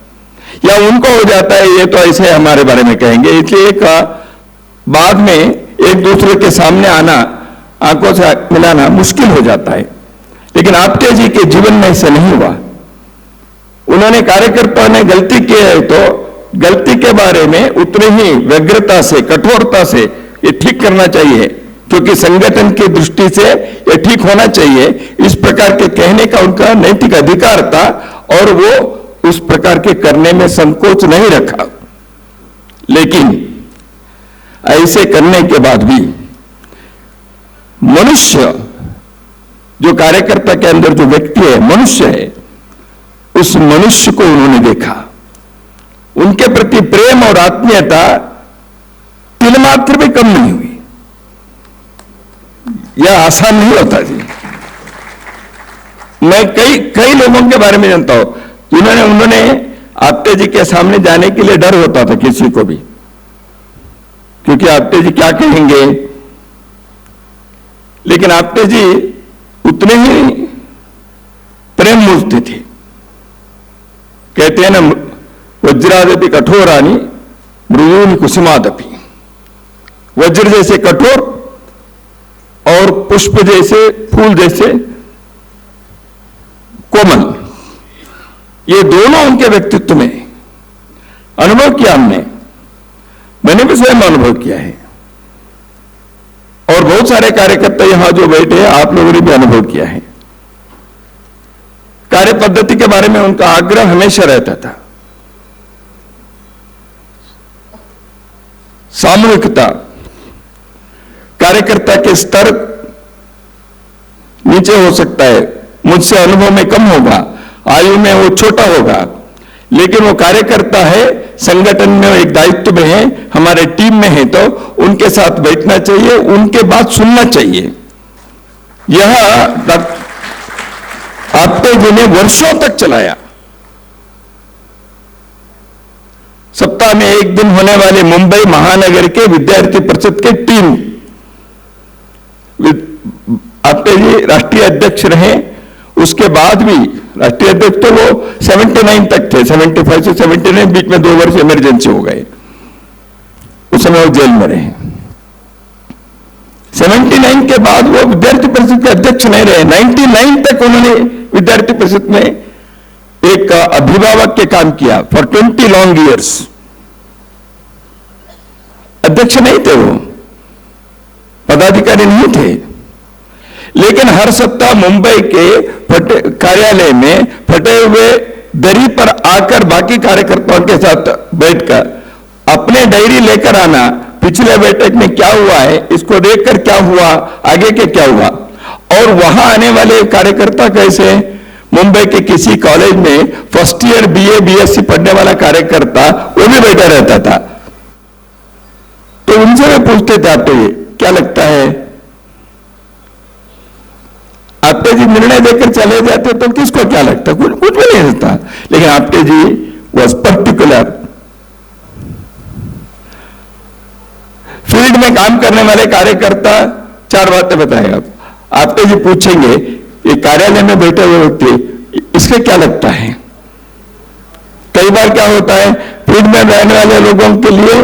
या उनको हो जाता है ये तो ऐसे हमारे बारे में कहेंगे, इसलिए एक बाद में एक दूसरे के सामने आना, आंखों से मिलाना मुश्किल हो जाता है। लेकिन आप्टे जी के जीवन में ऐसा नहीं हुआ। उन्होंने, कार्यकर्ताओं ने गलती की है तो गलती के बारे में उतनी ही व्यग्रता से, कठोरता से ये ठीक करना चाहिए, क्योंकि संगठन की दृष्टि से ये ठीक होना चाहिए, इस प्रकार के कहने का उनका नैतिक अधिकार था और वो उस प्रकार के करने में संकोच नहीं रखा। लेकिन ऐसे करने के बाद भी मनुष्य, जो कार्यकर्ता के अंदर जो व्यक्ति है, मनुष्य है, उस मनुष्य को उन्होंने देखा। उनके प्रति प्रेम और आत्मीयता तिलमात्र भी कम नहीं हुई। यह आसान नहीं होता जी। मैं कई लोगों के बारे में जानता हूं, उन्होंने आप्टे जी के सामने जाने के लिए डर होता था किसी को भी, क्योंकि आप्टे जी क्या कहेंगे। लेकिन आप्टे जी उतने ही प्रेम मूर्ति थे। कहते हैं ना, वज्रादपि कठोरानी मृदूनि कुसुमादपि, वज्र जैसे कठोर और पुष्प जैसे, फूल जैसे कोमल, ये दोनों उनके व्यक्तित्व में अनुभव किया हमने, मैंने भी स्वयं अनुभव किया है, और बहुत सारे कार्यकर्ता यहां जो बैठे हैं आप लोगों ने भी अनुभव किया है। कार्य पद्धति के बारे में उनका आग्रह हमेशा रहता था। सामूहिकता, कार्यकर्ता के स्तर नीचे हो सकता है, मुझसे अनुभव में कम होगा, आयु में वो छोटा होगा, लेकिन वो कार्यकर्ता है, संगठन में एक दायित्व में है, हमारे टीम में है, तो उनके साथ बैठना चाहिए, उनके बात सुनना चाहिए। यह आप्टे जी ने वर्षों तक चलाया। सप्ताह में एक दिन होने वाले मुंबई महानगर के विद्यार्थी परिषद के टीम, आप्टे जी राष्ट्रीय अध्यक्ष रहे, उसके बाद भी राष्ट्रीय अध्यक्ष तो वो 79 तक थे, 75 से 79, बीच में 2 वर्ष इमरजेंसी हो गए, उस समय वो जेल में रहे। 79 के बाद वो विद्यार्थी परिषद के अध्यक्ष नहीं रहे। 99 तक उन्होंने विद्यार्थी परिषद में एक अभिभावक के काम किया फॉर 20 लॉन्ग ईयर्स। अध्यक्ष नहीं थे वो, पदाधिकारी नहीं थे, लेकिन हर सप्ताह मुंबई के कार्यालय में फटे हुए दरी पर आकर बाकी कार्यकर्ताओं के साथ बैठकर अपने डायरी लेकर आना, पिछले बैठक में क्या हुआ है, इसको देखकर क्या हुआ, आगे के क्या हुआ। और वहां आने वाले कार्यकर्ता कैसे, मुंबई के किसी कॉलेज में फर्स्ट ईयर बीए बीएससी पढ़ने वाला कार्यकर्ता वो भी बैठा रहता था। तो उनसे वे पूछते थे, आपको क्या लगता है, आपटे जी निर्णय देकर चले जाते तो किसको क्या लगता, कुछ भी नहीं होता। लेकिन आपटे जी वॉज पर्टिकुलर। फील्ड में काम करने वाले कार्यकर्ता 4 बातें बताएगा। आपटे जी पूछेंगे, ये कार्यालय में बैठे हुए व्यक्ति, इसके क्या लगता है। कई बार क्या होता है, फील्ड में रहने वाले लोगों के लिए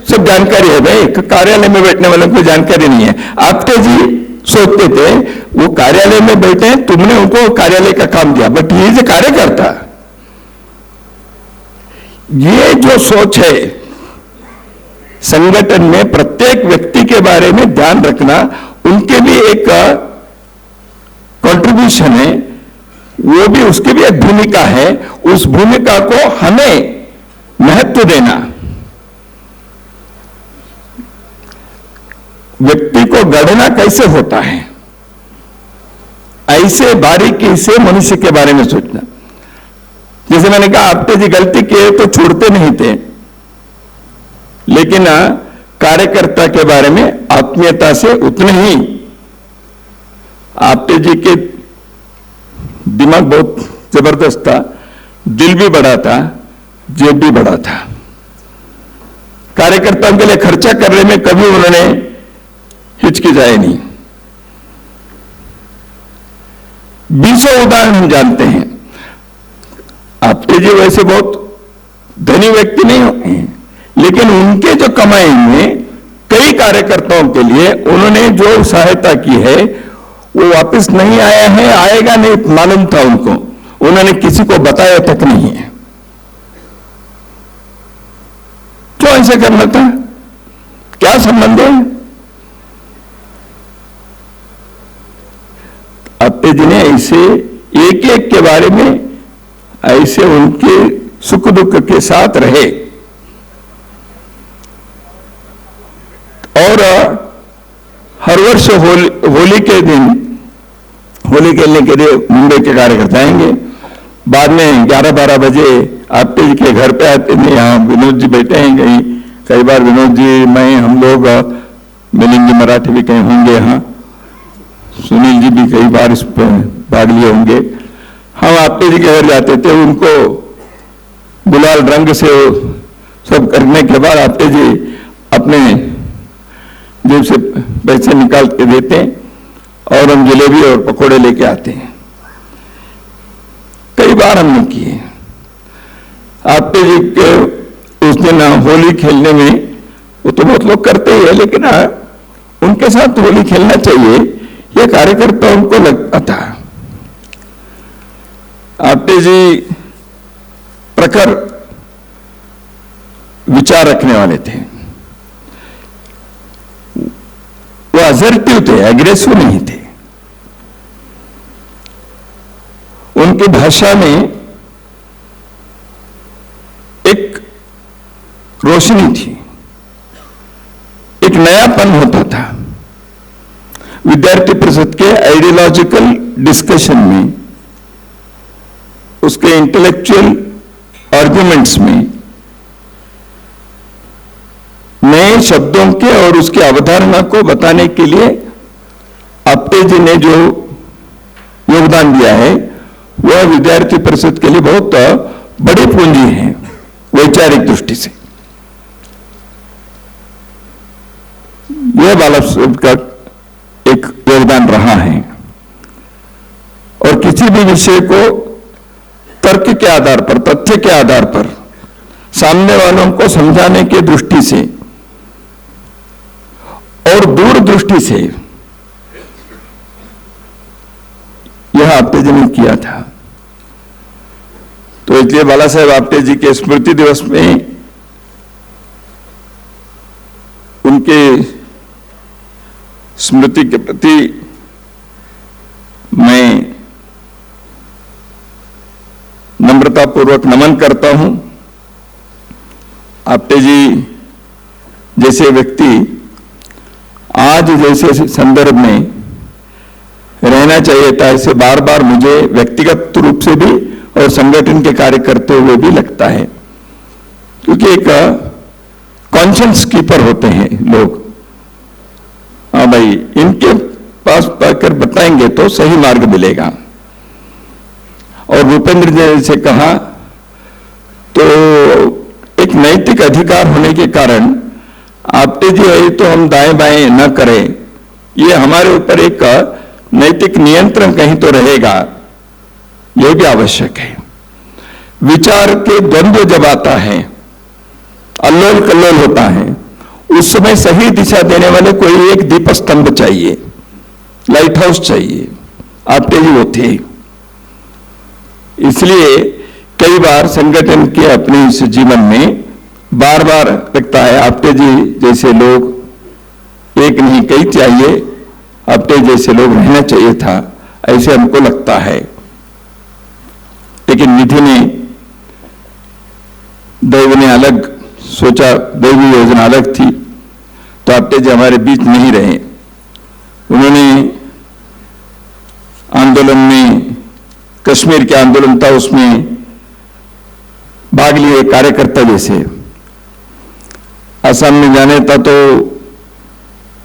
सब जानकारी है, भाई कार्यालय में बैठने वालों को जानकारी नहीं है। आपटे जी सोचते थे वो कार्यालय में बैठे हैं, तुमने उनको कार्यालय का काम दिया, बट ये जो कार्यकर्ता, ये जो सोच है संगठन में प्रत्येक व्यक्ति के बारे में ध्यान रखना, उनके भी एक कंट्रीब्यूशन है, वो भी उसकी भी एक भूमिका है। उस भूमिका को हमें महत्व देना। व्यक्ति को गढ़ना कैसे होता है, ऐसे बारीकी से मनुष्य के बारे में सोचना। जैसे मैंने कहा, आपटे जी गलती किए तो छोड़ते नहीं थे, लेकिन कार्यकर्ता के बारे में आत्मीयता से उतने ही। आपटे जी के दिमाग बहुत जबरदस्त था, दिल भी बड़ा था, जेब भी बड़ा था। कार्यकर्ताओं के लिए खर्चा करने में कभी उन्होंने हिचकिचाए नहीं। 20 उदाहरण हम जानते हैं। आपटे जी वैसे बहुत धनी व्यक्ति नहीं हैं, लेकिन उनके जो कमाई में कई कार्यकर्ताओं के लिए उन्होंने जो सहायता की है वो वापस नहीं आया है, आएगा नहीं मालूम था उनको, उन्होंने किसी को बताया तक नहीं है। क्यों ऐसे करना था, क्या संबंध है। आपटे जी ने ऐसे एक एक के बारे में ऐसे उनके सुख दुख के साथ रहे। और हर वर्ष होली के दिन होली खेलने के लिए मुंबई के कार्यकर्ता आएंगे। बाद में 11-12 बजे आपटे जी के घर पे आते हैं। यहाँ विनोद जी बैठे हैं, कई बार विनोद जी, मैं, हम लोग मिलेंगे, मराठी भी कहीं होंगे यहाँ, सुनील जी भी कई बार इस पर भाग लिए होंगे। हम आपटे जी के घर जाते थे, उनको गुलाल रंग से सब करने के बाद आपटे जी अपने जेब से पैसे निकाल के देते हैं और हम जलेबी और पकोड़े लेके आते हैं। कई बार हमने किए। आपटे जी के उस दिन होली खेलने में, वो तो बहुत लोग करते ही है, लेकिन उनके साथ होली खेलना चाहिए, ये कार्यकर्ता उनको लगता था। आपटे जी प्रखर विचार रखने वाले थे, वो असर्टिव थे, एग्रेसिव नहीं थे। उनकी भाषा में एक रोशनी थी, एक नयापन होता था। विद्यार्थी परिषद के आइडियोलॉजिकल डिस्कशन में, उसके इंटेलेक्चुअल आर्गुमेंट्स में नए शब्दों के और उसकी अवधारणा को बताने के लिए आपटे जी ने जो योगदान दिया है, वह विद्यार्थी परिषद के लिए बहुत बड़ी पूंजी है वैचारिक दृष्टि से। यह बाला साहब का एक योगदान रहा है। और किसी किसी भी विषय को तर्क के आधार पर, तथ्य के आधार पर सामने वालों को समझाने की दृष्टि से और दूरदृष्टि से यह आप्टे जी ने किया था। तो इसलिए बाला साहेब आप्टे जी के स्मृति दिवस में उनके स्मृति के प्रति मैं नम्रतापूर्वक नमन करता हूं। आप्टे जी जैसे व्यक्ति आज जैसे संदर्भ में रहना चाहिए था, ऐसे बार बार मुझे व्यक्तिगत रूप से भी और संगठन के कार्य करते हुए भी लगता है, क्योंकि एक कॉन्शियस कीपर होते हैं लोग। हाँ भाई, इनके पास पाकर बताएंगे तो सही मार्ग मिलेगा। और भूपेंद्र जी से कहा तो एक नैतिक अधिकार होने के कारण आप्टे जी है तो हम दाएं बाएं न करें, ये हमारे ऊपर एक नैतिक नियंत्रण कहीं तो रहेगा, यह भी आवश्यक है। विचार के द्वंद्व जब आता है, अल्लोल कल्लोल होता है, उस समय सही दिशा देने वाले कोई एक दीप स्तंभ चाहिए, लाइट हाउस चाहिए। आप्टे जी वो थे। इसलिए कई बार संगठन के अपने इस जीवन में बार बार लगता है आप्टे जी जैसे लोग एक नहीं कई चाहिए, आप्टे जैसे लोग रहना चाहिए था, ऐसे हमको लगता है। लेकिन विधि ने, दैव ने अलग सोचा, दैवी योजना अलग थी, तो आप्टे जी हमारे बीच नहीं रहे। उन्होंने आंदोलन में, कश्मीर के आंदोलन था उसमें भाग लिए कार्यकर्ता जैसे। असम में जाने था तो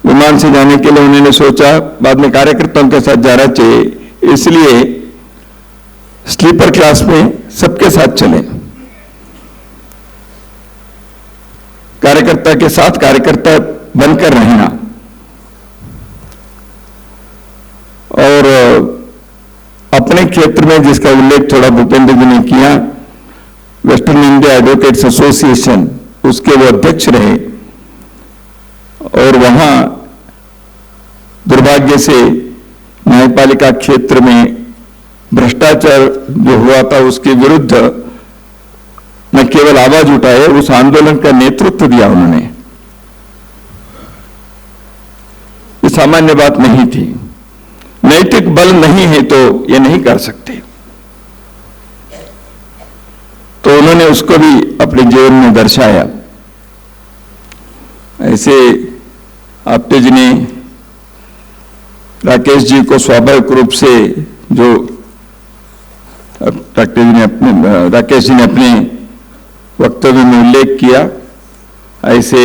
विमान से जाने के लिए उन्होंने सोचा, बाद में कार्यकर्ताओं के साथ जाना चाहिए, इसलिए स्लीपर क्लास में सबके साथ चले, कार्यकर्ता के साथ कार्यकर्ता बनकर रहना। और अपने क्षेत्र में जिसका उल्लेख थोड़ा भूपेंद्र जी ने किया, वेस्टर्न इंडिया एडवोकेट्स एसोसिएशन, उसके वो अध्यक्ष रहे। और वहां दुर्भाग्य से न्यायपालिका क्षेत्र में भ्रष्टाचार जो हुआ था उसके विरुद्ध न केवल आवाज उठाए, उस आंदोलन का नेतृत्व दिया उन्होंने। ये सामान्य बात नहीं थी। नैतिक बल नहीं है तो ये नहीं कर सकते, तो उन्होंने उसको भी अपने जीवन में दर्शाया। ऐसे आप्टे जी ने राकेश जी को स्वाभाविक रूप से, जो राकेश जी ने अपने वक्तव्य में उल्लेख किया, ऐसे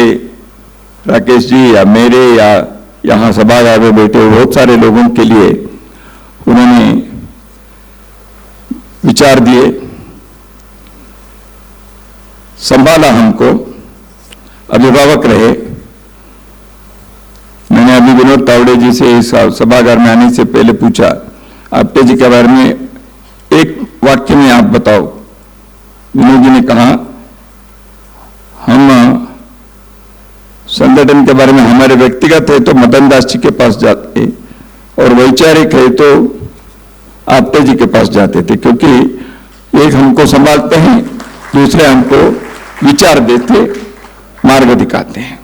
राकेश जी या मेरे या यहाँ सभागार में बैठे हुए बहुत सारे लोगों के लिए उन्होंने विचार दिए, संभाला हमको, अभिभावक रहे। मैंने अभी विनोद तावड़े जी से इस सभागार में आने से पहले पूछा, आप्टे जी के बारे में एक वाक्य में आप बताओ। विनोद जी ने कहा, हम संगठन के बारे में, हमारे व्यक्तिगत है तो मदन दास जी के पास जाते और वैचारिक है तो आप्टे जी के पास जाते थे, क्योंकि एक हमको संभालते हैं, दूसरे हमको विचार देते, मार्ग दिखाते हैं।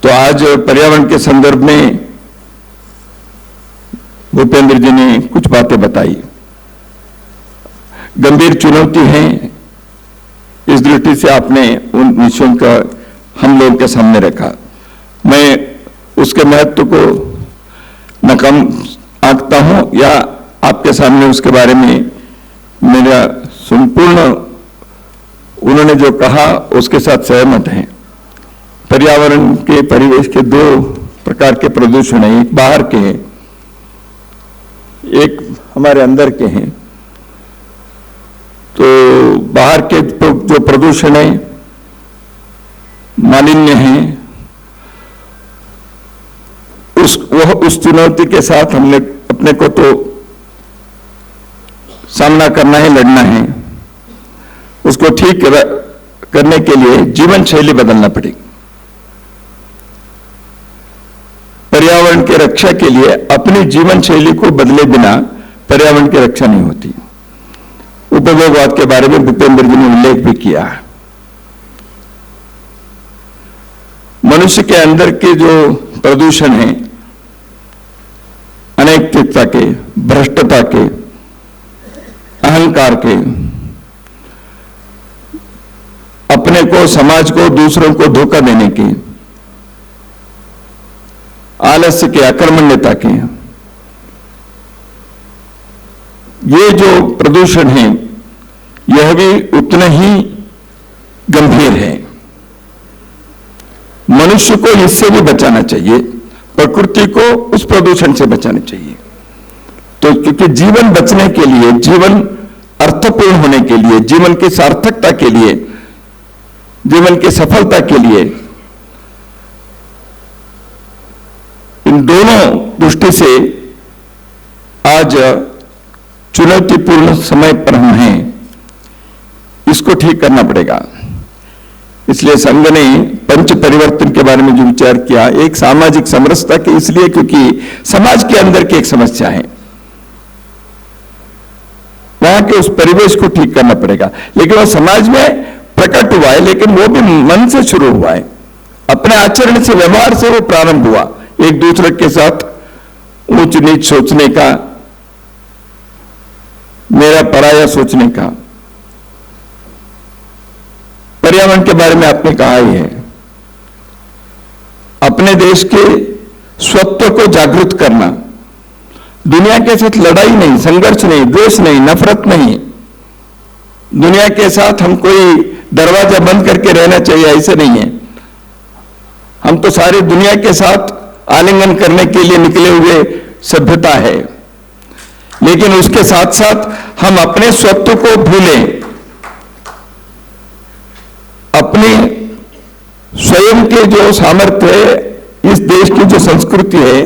तो आज पर्यावरण के संदर्भ में भूपेंद्र जी ने कुछ बातें बताई। गंभीर चुनौती है, इस दृष्टि से आपने उन विषयों का हम लोगों के सामने रखा। मैं उसके महत्व को न कम आंकता हूं या आपके सामने उसके बारे में मेरा संपूर्ण, उन्होंने जो कहा उसके साथ सहमत हैं। पर्यावरण के, परिवेश के दो प्रकार के प्रदूषण हैं, एक बाहर के हैं, एक हमारे अंदर के हैं। तो बाहर के जो प्रदूषण है, मालिन्य है, उस चुनौती के साथ हमने अपने को तो सामना करना है, लड़ना है। उसको ठीक करने के लिए जीवन शैली बदलना पड़ेगी। पर्यावरण की रक्षा के लिए अपनी जीवन शैली को बदले बिना पर्यावरण की रक्षा नहीं होती। उपभोगवाद के बारे में भूपेंद्र जी ने उल्लेख भी किया है। मनुष्य के अंदर के जो प्रदूषण है, अनैतिकता के, भ्रष्टता के, अहंकार के, अपने को, समाज को, दूसरों को धोखा देने के, आलस्य के, आक्रमण्यता के, ये जो प्रदूषण है यह भी उतना ही गंभीर है। मनुष्य को इससे भी बचाना चाहिए, प्रकृति को उस प्रदूषण से बचाना चाहिए। तो क्योंकि जीवन बचने के लिए, जीवन अर्थपूर्ण होने के लिए, जीवन की सार्थकता के लिए, जीवन की सफलता के लिए, इन दोनों दृष्टि से आज चुनौतीपूर्ण समय पर हम हैं। इसको ठीक करना पड़ेगा। इसलिए संघ ने पंच परिवर्तन के बारे में जो विचार किया, एक सामाजिक समरसता के, इसलिए क्योंकि समाज के अंदर की एक समस्या है, वहां के उस परिवेश को ठीक करना पड़ेगा। लेकिन वो समाज में प्रकट हुआ है, लेकिन वो भी मन से शुरू हुआ है, अपने आचरण से, व्यवहार से वो प्रारंभ हुआ। एक दूसरे के साथ ऊंच नीच सोचने का, मेरा पराया सोचने का। पर्यावरण के बारे में आपने कहा ही है, अपने देश के स्वत्व को जागृत करना, दुनिया के साथ लड़ाई नहीं, संघर्ष नहीं, द्वेष नहीं, नफरत नहीं, दुनिया के साथ हम कोई दरवाजा बंद करके रहना चाहिए, ऐसे नहीं है। हम तो सारी दुनिया के साथ आलिंगन करने के लिए निकले हुए सभ्यता है, लेकिन उसके साथ साथ हम अपने स्वत्व को भूलें, अपने स्वयं के जो सामर्थ्य है, इस देश की जो संस्कृति है,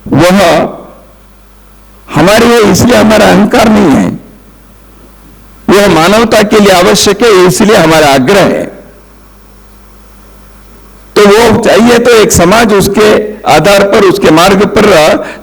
वह हमारी है, इसलिए हमारा अहंकार नहीं है, यह मानवता के लिए आवश्यक है, इसलिए हमारा आग्रह है। तो वो चाहिए तो एक समाज उसके आधार पर, उसके मार्ग पर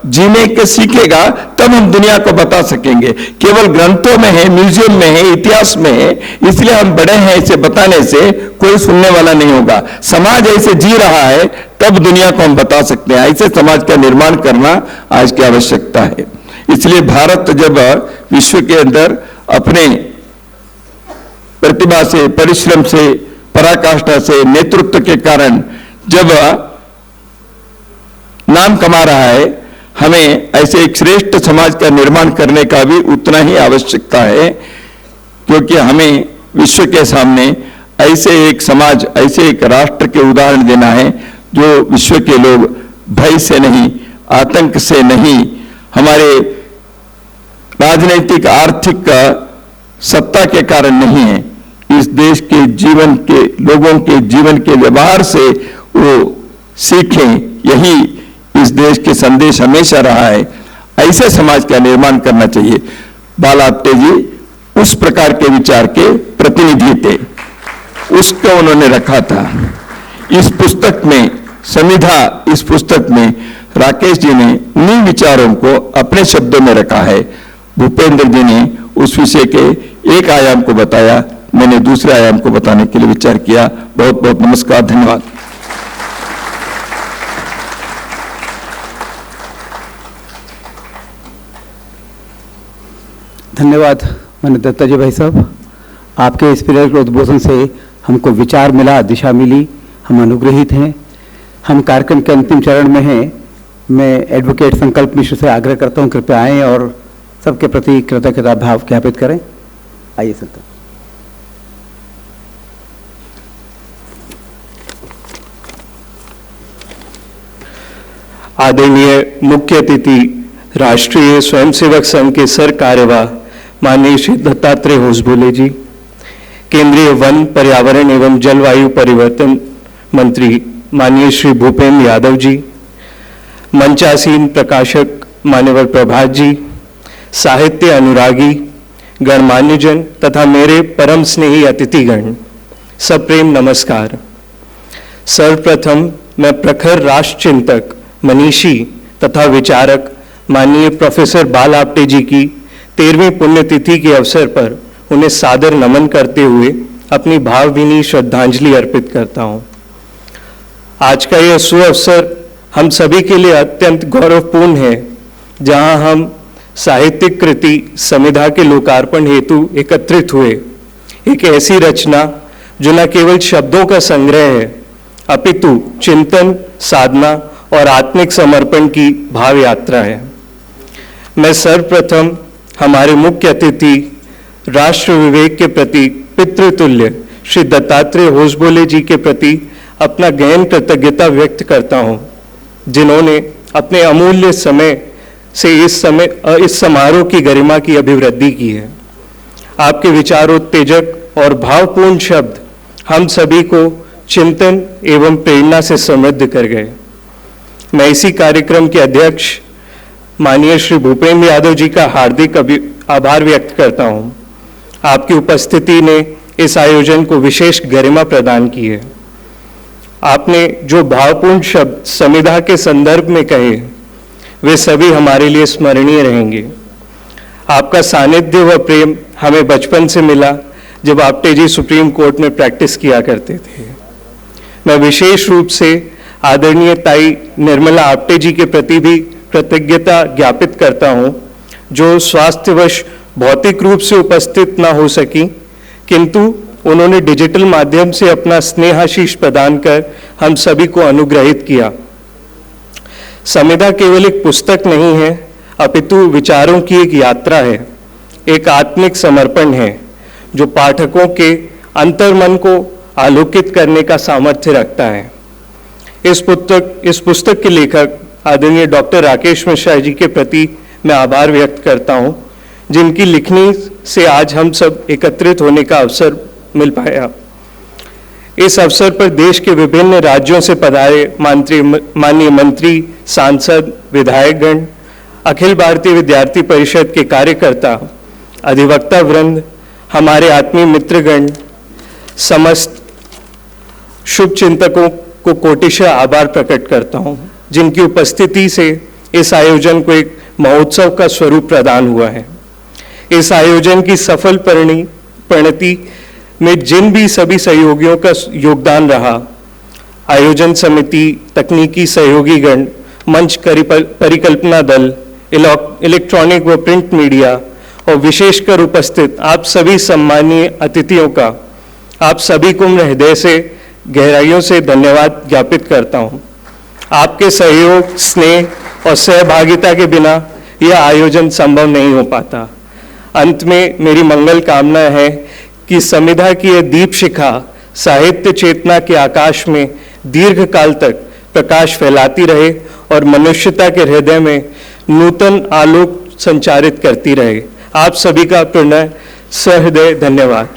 जीने के सीखेगा, तब हम दुनिया को बता सकेंगे। केवल ग्रंथों में है, म्यूजियम में है, इतिहास में है, इसलिए हम बड़े हैं, इसे बताने से कोई सुनने वाला नहीं होगा। समाज ऐसे जी रहा है, तब दुनिया को हम बता सकते हैं। ऐसे समाज का निर्माण करना आज की आवश्यकता है। इसलिए भारत जब विश्व के अंदर अपने प्रतिभा से, परिश्रम से, पराकाष्ठा से, नेतृत्व के कारण जब नाम कमा रहा है, हमें ऐसे एक श्रेष्ठ समाज का निर्माण करने का भी उतना ही आवश्यकता है, क्योंकि हमें विश्व के सामने ऐसे एक समाज, ऐसे एक राष्ट्र के उदाहरण देना है जो विश्व के लोग भय से नहीं, आतंक से नहीं, हमारे राजनीतिक, आर्थिक सत्ता के कारण नहीं है, इस देश के जीवन के, लोगों के जीवन के व्यवहार से वो सीखें। यही इस देश के संदेश हमेशा रहा है। ऐसे समाज का निर्माण करना चाहिए। बाल आप्टे जी उस प्रकार के विचार के प्रतिनिधि थे, उसको उन्होंने रखा था। इस पुस्तक में, समिधा इस पुस्तक में राकेश जी ने उन्हीं विचारों को अपने शब्दों में रखा है। भूपेंद्र जी ने उस विषय के एक आयाम को बताया, मैंने दूसरे आयाम को बताने के लिए विचार किया। बहुत बहुत नमस्कार, धन्यवाद। धन्यवाद माननीय दत्ता जी भाई साहब। आपके इस प्रेरक उद्बोधन से हमको विचार मिला, दिशा मिली, हम अनुग्रहित हैं। हम कार्यक्रम के अंतिम चरण में हैं। मैं एडवोकेट संकल्प मिश्र से आग्रह करता हूं, कृपया आएं और सबके प्रति कृतज्ञता भाव ज्ञापित करें। आइए संकल्प। आदरणीय मुख्य अतिथि राष्ट्रीय स्वयंसेवक संघ के सर कार्यवाह माननीय श्री दत्तात्रेय होसबोले जी, केंद्रीय वन, पर्यावरण एवं जलवायु परिवर्तन मंत्री माननीय श्री भूपेंद्र यादव जी, मंचासीन प्रकाशक मान्यवर प्रभात जी, साहित्य अनुरागी गणमान्यजन तथा मेरे परम स्नेही अतिथिगण, सप्रेम नमस्कार। सर्वप्रथम मैं प्रखर राष्ट्र चिंतक, मनीषी तथा विचारक माननीय प्रोफेसर बाल आप्टे जी की 13वीं पुण्यतिथि के अवसर पर उन्हें सादर नमन करते हुए अपनी भावभीनी श्रद्धांजलि अर्पित करता हूं। आज का यह सुअवसर हम सभी के लिए अत्यंत गौरवपूर्ण है, जहां हम साहित्यिक कृति समिधा के लोकार्पण हेतु एकत्रित हुए। एक ऐसी रचना जो न केवल शब्दों का संग्रह है, अपितु चिंतन, साधना और आत्मिक समर्पण की भाव यात्रा है। मैं सर्वप्रथम हमारे मुख्य अतिथि, राष्ट्र विवेक के प्रति पितृतुल्य श्री दत्तात्रेय होसबोले जी के प्रति अपना गहन कृतज्ञता व्यक्त करता हूं, जिन्होंने अपने अमूल्य समय से इस समारोह की गरिमा की अभिवृद्धि की है। आपके विचारोत्तेजक और भावपूर्ण शब्द हम सभी को चिंतन एवं प्रेरणा से समृद्ध कर गए। मैं इसी कार्यक्रम के अध्यक्ष माननीय श्री भूपेंद्र यादव जी का हार्दिक आभार व्यक्त करता हूं। आपकी उपस्थिति ने इस आयोजन को विशेष गरिमा प्रदान की है। आपने जो भावपूर्ण शब्द समिधा के संदर्भ में कहे, वे सभी हमारे लिए स्मरणीय रहेंगे। आपका सानिध्य व प्रेम हमें बचपन से मिला, जब आप्टे जी सुप्रीम कोर्ट में प्रैक्टिस किया करते थे। मैं विशेष रूप से आदरणीय ताई निर्मला आप्टे जी के प्रति भी कृतज्ञता ज्ञापित करता हूं, जो स्वास्थ्यवश भौतिक रूप से उपस्थित न हो सकी, किंतु उन्होंने डिजिटल माध्यम से अपना स्नेहाशीष प्रदान कर हम सभी को अनुग्रहित किया। समिधा केवल एक पुस्तक नहीं है, अपितु विचारों की एक यात्रा है, एक आत्मिक समर्पण है, जो पाठकों के अंतर्मन को आलोकित करने का सामर्थ्य रखता है। इस पुस्तक के लेखक आदरणीय डॉक्टर राकेश मिश्रा जी के प्रति मैं आभार व्यक्त करता हूं, जिनकी लिखनी से आज हम सब एकत्रित होने का अवसर मिल पाया। इस अवसर पर देश के विभिन्न राज्यों से पधारे माननीय मंत्री, सांसद, विधायकगण, अखिल भारतीय विद्यार्थी परिषद के कार्यकर्ता, अधिवक्ता वृंद, हमारे आत्मीय मित्रगण, समस्त शुभ चिंतकों को कोटिशः आभार प्रकट करता हूं, जिनकी उपस्थिति से इस आयोजन को एक महोत्सव का स्वरूप प्रदान हुआ है। इस आयोजन की सफल परिणति में जिन भी सभी सहयोगियों का योगदान रहा, आयोजन समिति, तकनीकी सहयोगीगण, मंच परिकल्पना दल, इलेक्ट्रॉनिक व प्रिंट मीडिया और विशेषकर उपस्थित आप सभी सम्मानीय अतिथियों का आप सभी को मैं हृदय से गहराइयों से धन्यवाद ज्ञापित करता हूं। आपके सहयोग, स्नेह और सहभागिता के बिना यह आयोजन संभव नहीं हो पाता। अंत में मेरी मंगल कामना है कि समिधा की यह दीप शिखा साहित्य चेतना के आकाश में दीर्घ काल तक प्रकाश फैलाती रहे और मनुष्यता के हृदय में नूतन आलोक संचारित करती रहे। आप सभी का पुनः सहृदय धन्यवाद।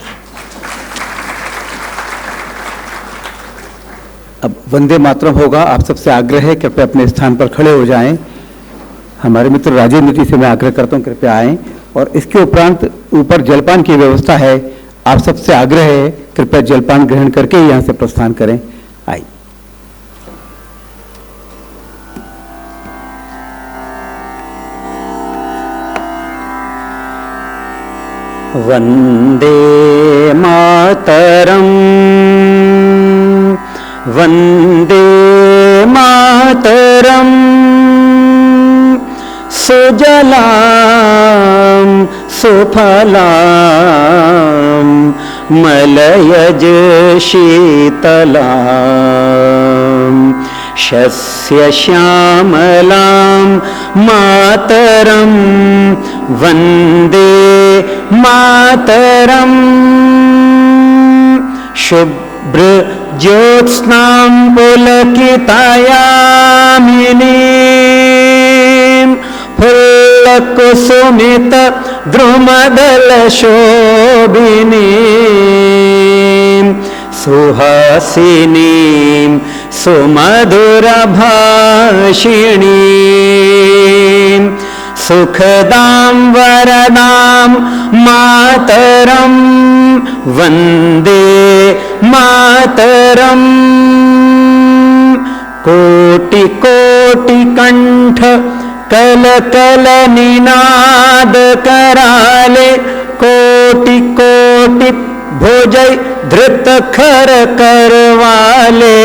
अब वंदे मातरम होगा। आप सबसे आग्रह है कृपया अपने स्थान पर खड़े हो जाएं। हमारे मित्र राजेंद्र जी से मैं आग्रह करता हूं कृपया आएं, और इसके उपरांत ऊपर जलपान की व्यवस्था है। आप सबसे आग्रह है कृपया जलपान ग्रहण करके यहां से प्रस्थान करें। आइए। वंदे मातरम, वंदे मातरम, सुजलां सुफलां मलयज शीतलां शस्य श्यामलां मातरं वन्दे मातरम्। शुभ्र ज्योत्स्नां पुलकितायामिनीं फुल्लकुसुमित द्रुमदलशोभिनीं सुहासिनीं सुमधुरभाषिणी सुखदां वरदां मातरं वन्दे मातरम् कोटि कोटि कंठ कल कल निनाद कराले कोटि कोटि भोजय धृत खर करवाले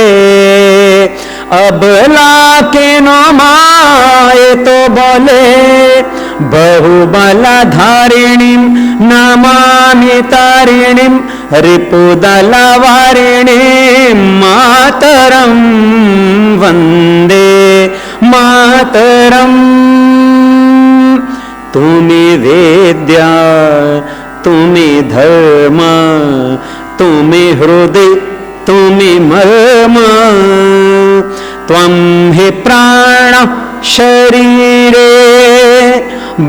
अबला के नो माए तो बोले बहुबला धारिणीं नमामि तारिणीं रिपुदला वारिणीं मातरं वन्दे मातरम् तुमि वेद्या तुमि धर्म तुमि हृदय तुमि मर्म त्वं हि प्राण शरीरे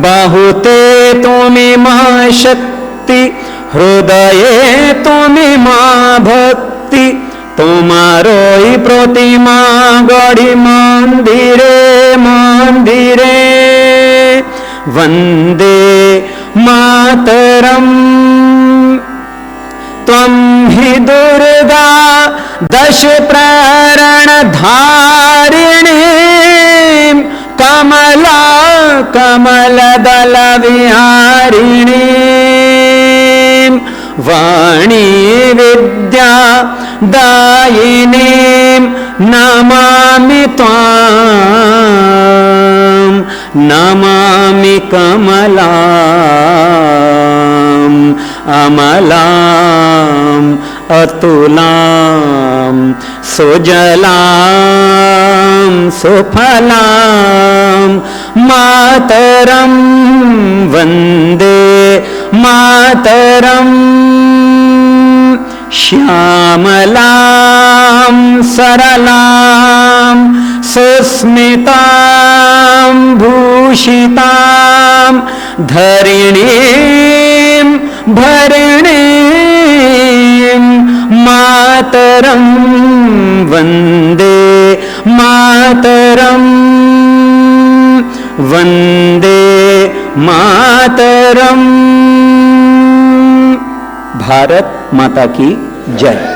बाहुते तुमि मा शक्ति हृदये तुमि मा भक्ति तुम्हारो ही प्रतिमा गढ़ी मंदिरे मंदिरे वंदे मातरम त्वं हि दुर्गा दश प्रहरण धारिणी कमला कमल दल विहारिणी वाणी विद्या दायिनी नमामि त्वां नमामि कमलाम् अमलाम् अतुलां सुजलां सुफलां मातरं वन्दे मातरम् श्यामलां सरलां सुस्मितां भूषितां धरिणीं भरिणीं मातरं वन्दे मातरं वन्दे मातरम्। भारत माता की जय।